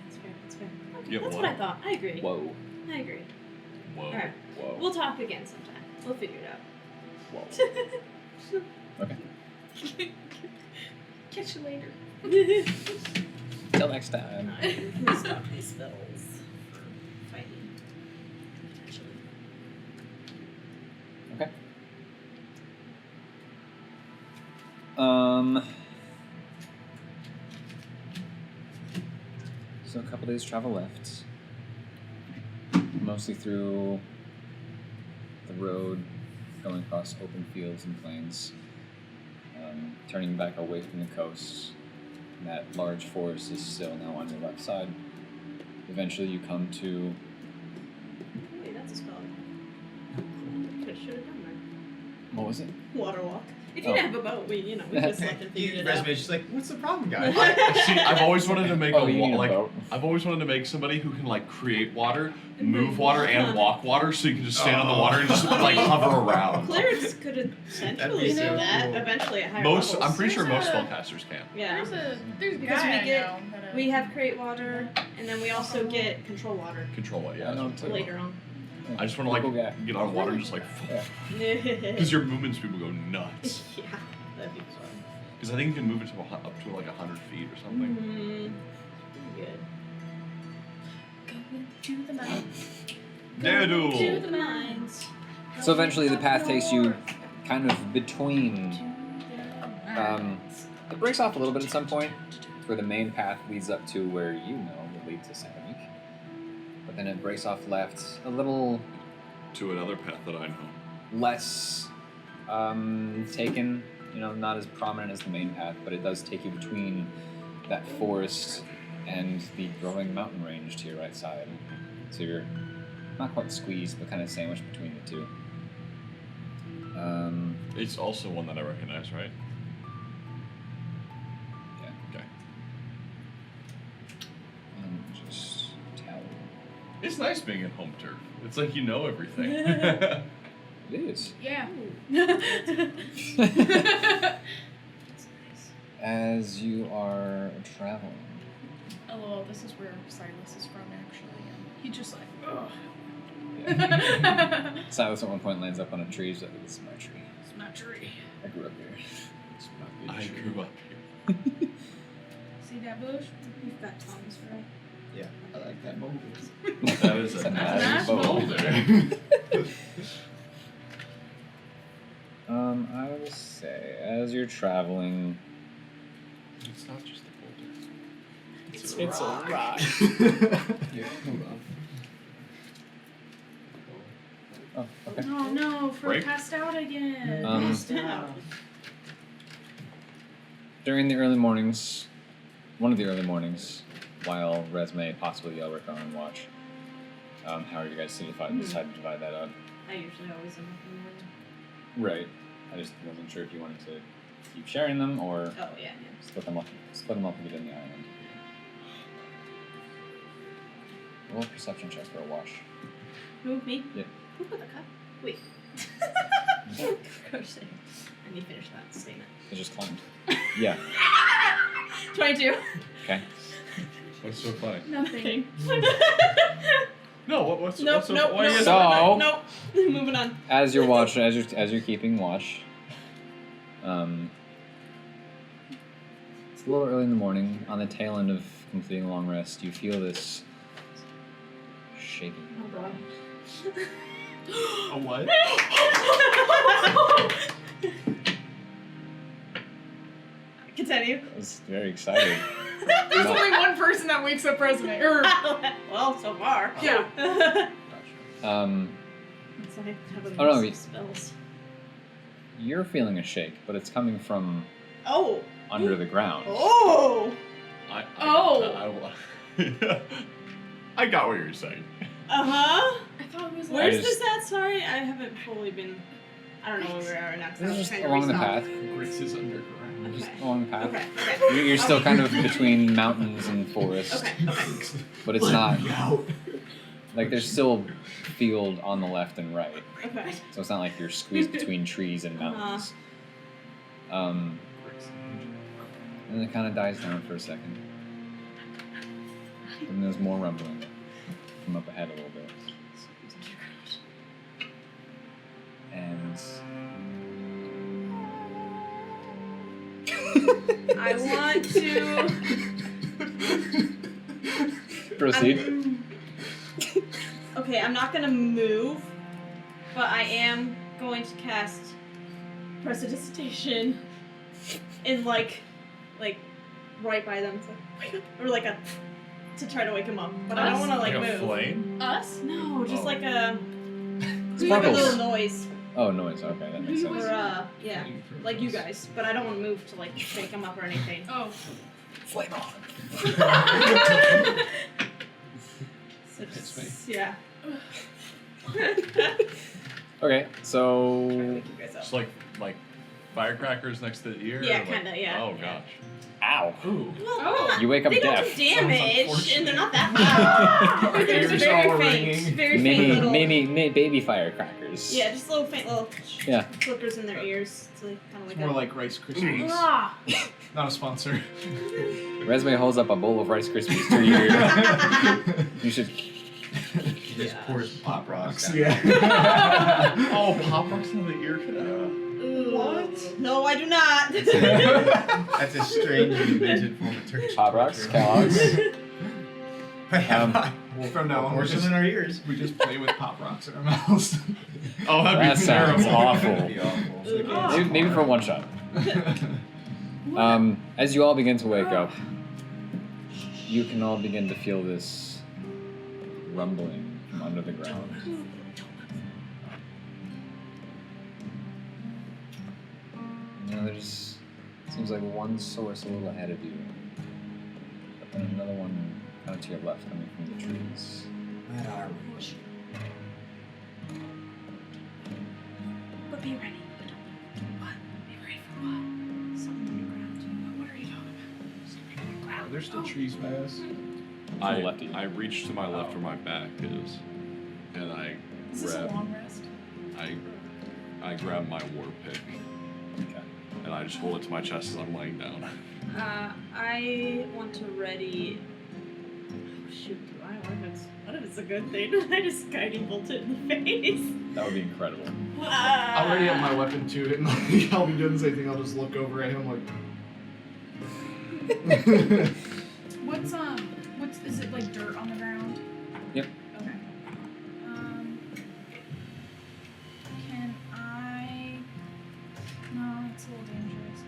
Speaker 4: That's fair. That's fair. Okay,
Speaker 5: Yeah,
Speaker 4: that's
Speaker 5: what?
Speaker 4: what I thought. I agree.
Speaker 3: Whoa.
Speaker 4: I agree.
Speaker 5: Whoa.
Speaker 4: All right.
Speaker 3: Whoa.
Speaker 4: We'll talk again sometime. We'll figure it out.
Speaker 3: Whoa. Okay.
Speaker 8: Catch you later.
Speaker 3: Till next time.
Speaker 4: We'll stop these spells for fighting. Potentially.
Speaker 3: Okay. So a couple days travel left. Mostly through the road, going across open fields and plains, turning back away from the coast. And that large forest is still now on your left side. Eventually you come to...
Speaker 4: Wait, that's a spell. Should have done that.
Speaker 3: What was it?
Speaker 4: Water walk. If you
Speaker 3: Oh.
Speaker 4: didn't have a boat, we just left and figured it out.
Speaker 6: Resume's just like, what's the problem, guys?
Speaker 5: See, I've always wanted to make
Speaker 3: Oh, you need a
Speaker 5: like
Speaker 3: boat.
Speaker 5: I've always wanted to make somebody who can like create water, move water, and walk water, so you can just stand on the water and just like hover around.
Speaker 4: Clerics could essentially do
Speaker 6: so
Speaker 4: that
Speaker 6: cool.
Speaker 4: eventually at higher
Speaker 5: Most,
Speaker 4: levels.
Speaker 5: I'm pretty sure most
Speaker 8: There's a-
Speaker 5: spellcasters can.
Speaker 4: Yeah.
Speaker 8: There's a
Speaker 4: Because
Speaker 8: guy
Speaker 4: we get-
Speaker 8: I know that,
Speaker 4: We have create water, and then we also get control water
Speaker 5: Control it, yeah.
Speaker 3: I know
Speaker 5: that's
Speaker 3: too.
Speaker 5: what I'm
Speaker 4: later on.
Speaker 5: I just want to
Speaker 3: Cool guy.
Speaker 5: like get on water and just like,
Speaker 3: Yeah.
Speaker 5: because your movement speed will go nuts.
Speaker 4: Yeah, that'd be fun.
Speaker 5: Because I think you can move it to up to like 100 feet or something.
Speaker 4: Mm-hmm. Pretty good.
Speaker 8: Going to the mines.
Speaker 5: Daredevil.
Speaker 8: To the mines.
Speaker 3: So eventually the
Speaker 8: Going
Speaker 3: path
Speaker 8: up
Speaker 3: takes you
Speaker 8: north.
Speaker 3: kind of between...
Speaker 8: To the mines.
Speaker 3: It breaks off a little bit at some point, where the main path leads up to where you know will lead to Saint. But then it breaks off left, a little
Speaker 5: To another path that I know.
Speaker 3: less taken, not as prominent as the main path, but it does take you between that forest and the growing mountain range to your right side. So you're not quite squeezed, but kind of sandwiched between the two.
Speaker 5: It's also one that I recognize, right?
Speaker 3: Yeah.
Speaker 5: Okay.
Speaker 3: Just tell.
Speaker 5: It's nice being at home turf. It's like you know everything.
Speaker 3: It is.
Speaker 8: Yeah.
Speaker 3: As you are traveling.
Speaker 8: LOL, this is where Silas is from, actually. He just like, ugh.
Speaker 3: Yeah. Silas at one point lands up on a tree. He's like, "This is my tree.
Speaker 8: It's my tree.
Speaker 3: I grew up here. It's my good
Speaker 5: I
Speaker 3: tree."
Speaker 5: grew up here.
Speaker 8: See that bush?
Speaker 4: You've got Tom's right.
Speaker 6: Yeah, I like that boulder.
Speaker 5: That is
Speaker 3: It's
Speaker 5: a
Speaker 3: a
Speaker 5: nice
Speaker 8: nice
Speaker 5: boulder.
Speaker 3: I would say, as you're traveling,
Speaker 5: It's not just a boulder.
Speaker 9: It's a rock.
Speaker 6: Yeah, hold on.
Speaker 3: oh, okay.
Speaker 8: Oh no, Fro
Speaker 5: Break?
Speaker 8: passed out again.
Speaker 4: Stop.
Speaker 3: During the early mornings, one of the early mornings, while Resme, possibly Yelric are on watch, how are you guys decide to divide that up?
Speaker 4: I usually always am up in the morning.
Speaker 3: Right. I just wasn't sure if you wanted to keep sharing them or
Speaker 4: Oh, yeah.
Speaker 3: split them up within the island. Roll a perception check for a wash.
Speaker 4: Who, me?
Speaker 3: Yeah.
Speaker 4: Who put the cup? Wait. Gosh, I need to finish that statement.
Speaker 3: It just climbed. Yeah.
Speaker 4: 22.
Speaker 3: Okay.
Speaker 5: What's so funny?
Speaker 8: Nothing.
Speaker 5: No, what's
Speaker 4: Nope,
Speaker 5: so
Speaker 4: nope,
Speaker 5: why are you
Speaker 4: nope,
Speaker 5: guys-
Speaker 3: So-
Speaker 4: nope. Moving on.
Speaker 3: As you're watching, as you're keeping watch, it's a little early in the morning. On the tail end of completing a long rest, you feel this shaking.
Speaker 4: Oh, God.
Speaker 5: A what?
Speaker 4: Continue.
Speaker 3: I was very excited.
Speaker 8: There's only one person that wakes up Resume.
Speaker 7: Well, so far.
Speaker 8: Yeah.
Speaker 7: It's like having
Speaker 1: Oh, no,
Speaker 7: spells.
Speaker 1: You're feeling a shake, but it's coming from
Speaker 7: Oh.
Speaker 1: under the ground.
Speaker 7: Oh.
Speaker 5: I got what you're saying.
Speaker 7: Uh-huh.
Speaker 8: I thought it was
Speaker 7: Where's
Speaker 1: I just-
Speaker 7: this at? Sorry, I haven't fully been... I don't know where we are right now. 'Cause I
Speaker 1: This
Speaker 7: was
Speaker 1: is just
Speaker 7: trying to
Speaker 1: along the
Speaker 7: resolve.
Speaker 1: path.
Speaker 9: Grits is underground.
Speaker 1: Just
Speaker 7: Okay.
Speaker 1: along the path.
Speaker 7: Okay.
Speaker 1: You're still kind of between mountains and forest,
Speaker 7: Okay.
Speaker 1: but it's not
Speaker 9: Out.
Speaker 1: like there's still field on the left and right,
Speaker 7: Okay.
Speaker 1: so it's not like you're squeezed between trees and mountains. And then it kind of dies down for a second, and there's more rumbling from up ahead a little bit, and
Speaker 7: I want to...
Speaker 1: proceed.
Speaker 7: Okay, I'm not gonna move, but I am going to cast Prestidigitation in like right by them, so wake up, or to try to wake him up. But I don't want to
Speaker 5: Like a
Speaker 7: move.
Speaker 5: flame?
Speaker 8: Us?
Speaker 7: No, just
Speaker 5: Oh.
Speaker 7: like a
Speaker 1: Sparkles.
Speaker 7: little noise,
Speaker 1: Oh, noise. Okay, that makes
Speaker 7: or
Speaker 1: sense.
Speaker 7: yeah, like you guys. But I don't want to move to like shake him up or anything.
Speaker 8: Oh.
Speaker 1: Flame on.
Speaker 7: So
Speaker 9: Hits
Speaker 7: just, yeah.
Speaker 1: Okay, so
Speaker 7: You guys up.
Speaker 5: Just like firecrackers next to the ear?
Speaker 7: Yeah,
Speaker 5: or like-
Speaker 7: kinda, yeah,
Speaker 5: Oh,
Speaker 7: yeah.
Speaker 5: gosh.
Speaker 1: ow.
Speaker 9: Ooh.
Speaker 7: Well,
Speaker 1: You wake up
Speaker 7: they don't
Speaker 1: deaf.
Speaker 7: do damage,
Speaker 9: unfortunate.
Speaker 7: and they're not that loud.
Speaker 9: Our
Speaker 7: They're
Speaker 9: ears
Speaker 7: very
Speaker 9: all
Speaker 7: faint,
Speaker 9: ringing.
Speaker 7: very faint little.
Speaker 1: Mini baby firecrackers.
Speaker 7: Yeah, just little faint little
Speaker 1: Yeah.
Speaker 7: flickers in their ears. It's like kind of
Speaker 9: It's
Speaker 7: like
Speaker 9: more
Speaker 7: a.
Speaker 9: like Rice Krispies.
Speaker 8: Ah.
Speaker 9: Not a sponsor.
Speaker 1: Resume holds up a bowl of Rice Krispies to your ear. You should.
Speaker 6: He just
Speaker 7: Yeah.
Speaker 6: pours pop rocks.
Speaker 9: Yeah.
Speaker 5: Oh, Pop Rocks in the ear canal.
Speaker 7: What? No, I do not.
Speaker 6: That's a strange invented form of turkey.
Speaker 1: Pop Rocks, Kellogg's.
Speaker 9: From now on,
Speaker 6: Pour some in our ears.
Speaker 9: we just play with pop rocks in our mouths.
Speaker 5: Oh, that'd
Speaker 1: That
Speaker 5: be
Speaker 1: sounds
Speaker 5: terrible.
Speaker 1: awful.
Speaker 6: That'd be awful.
Speaker 1: Maybe for one shot. As you all begin to wake up, you can all begin to feel this rumbling from under the ground. You know, there's seems like one source a little ahead of you, but then another one kind of to your left, coming from the trees.
Speaker 6: Where are we?
Speaker 7: But be ready. But don't. What? Be ready for what? Something underground. What are you talking about?
Speaker 9: Are there still trees by us?
Speaker 1: To the left of you.
Speaker 5: I reach to my left where my back is, and
Speaker 8: Is this a long rest?
Speaker 5: I grab my war pick,
Speaker 1: Okay.
Speaker 5: and I just hold it to my chest as I'm laying down.
Speaker 7: I want to ready. Oh, shoot, do I? What if it's a good thing? I just guiding bolt it in the face.
Speaker 1: That would be incredible.
Speaker 9: I'll already have my weapon too, and like, I'll be doing the same thing. I'll just look over at him like.
Speaker 8: What's is it like dirt on the ground?
Speaker 1: Yep.
Speaker 8: Okay. Can I? No, it's a little dangerous.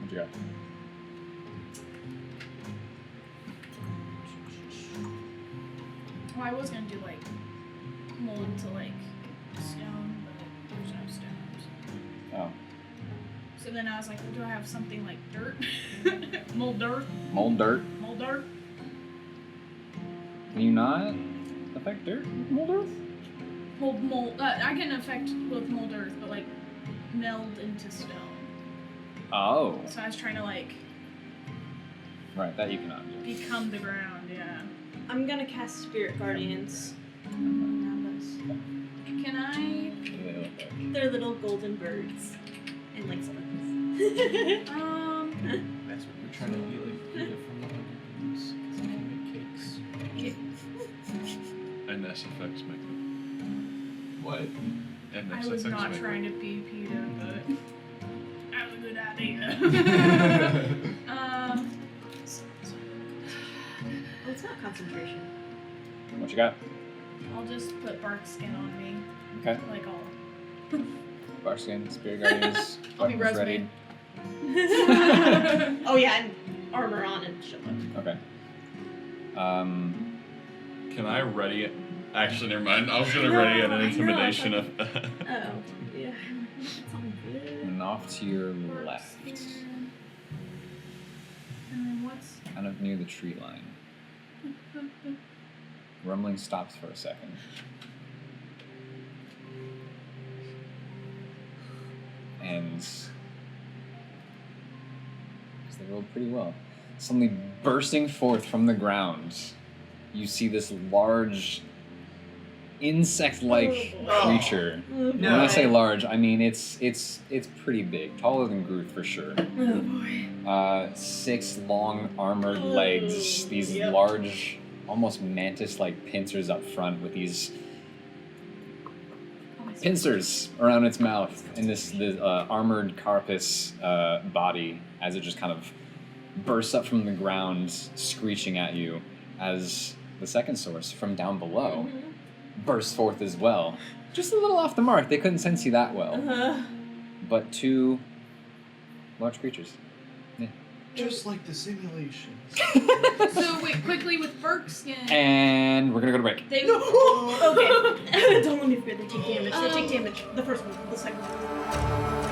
Speaker 1: What you got?
Speaker 8: Well, I was gonna do like mold to like stone, but there's no stones.
Speaker 1: Oh,
Speaker 8: So then I was like, well, do I have something like dirt? Mold dirt?
Speaker 1: mold dirt.
Speaker 8: Mold dirt?
Speaker 1: Can you not affect dirt with mold earth?
Speaker 8: Mold. I can affect with mold earth, but like meld into stone.
Speaker 1: Oh,
Speaker 8: So I was trying to like
Speaker 1: right. That you cannot do.
Speaker 8: become the ground. Yeah.
Speaker 7: I'm gonna cast Spirit Guardians.
Speaker 8: Can I?
Speaker 1: What do they look like?
Speaker 7: They're little golden birds and like sparkles.
Speaker 6: That's what
Speaker 9: We're trying to be like Peter from the Hunger Games because I can make cakes.
Speaker 5: And SFX make them.
Speaker 9: What?
Speaker 5: And
Speaker 8: I
Speaker 5: SFX
Speaker 8: was not
Speaker 5: make
Speaker 8: trying to be PETA, but that was a good idea.
Speaker 7: What's concentration.
Speaker 3: What you got?
Speaker 8: I'll just put bark skin on me,
Speaker 3: Okay.
Speaker 8: like all.
Speaker 3: Barskin, Spirit Guardians,
Speaker 8: I'll be
Speaker 3: weapons ready.
Speaker 4: Oh yeah, and armor on and shit.
Speaker 3: Okay.
Speaker 5: Can I ready it? Actually, never mind. I was gonna
Speaker 4: No,
Speaker 5: ready an
Speaker 4: I know,
Speaker 5: intimidation of.
Speaker 4: Oh, yeah. It's all good.
Speaker 3: And off to your left,
Speaker 8: And then what's?
Speaker 3: kind of near the tree line. Rumbling stops for a second. And they rolled pretty well. Suddenly bursting forth from the ground, you see this large insect-like creature. When I say large, I mean it's pretty big, taller than Gruth for sure.
Speaker 4: Oh boy.
Speaker 3: 6 long armored legs, these large, almost mantis-like pincers up front with these pincers around its mouth, and this armored carapace body as it just kind of bursts up from the ground, screeching at you, as the second source from down below bursts forth as well. Just a little off the mark. They couldn't sense you that well. But 2 large creatures. Yeah.
Speaker 9: Just like the simulations.
Speaker 8: So wait, quickly with bark skin.
Speaker 3: And we're gonna go to break.
Speaker 4: They, okay. Don't let me forget they take damage. They take damage. The first one, the second one.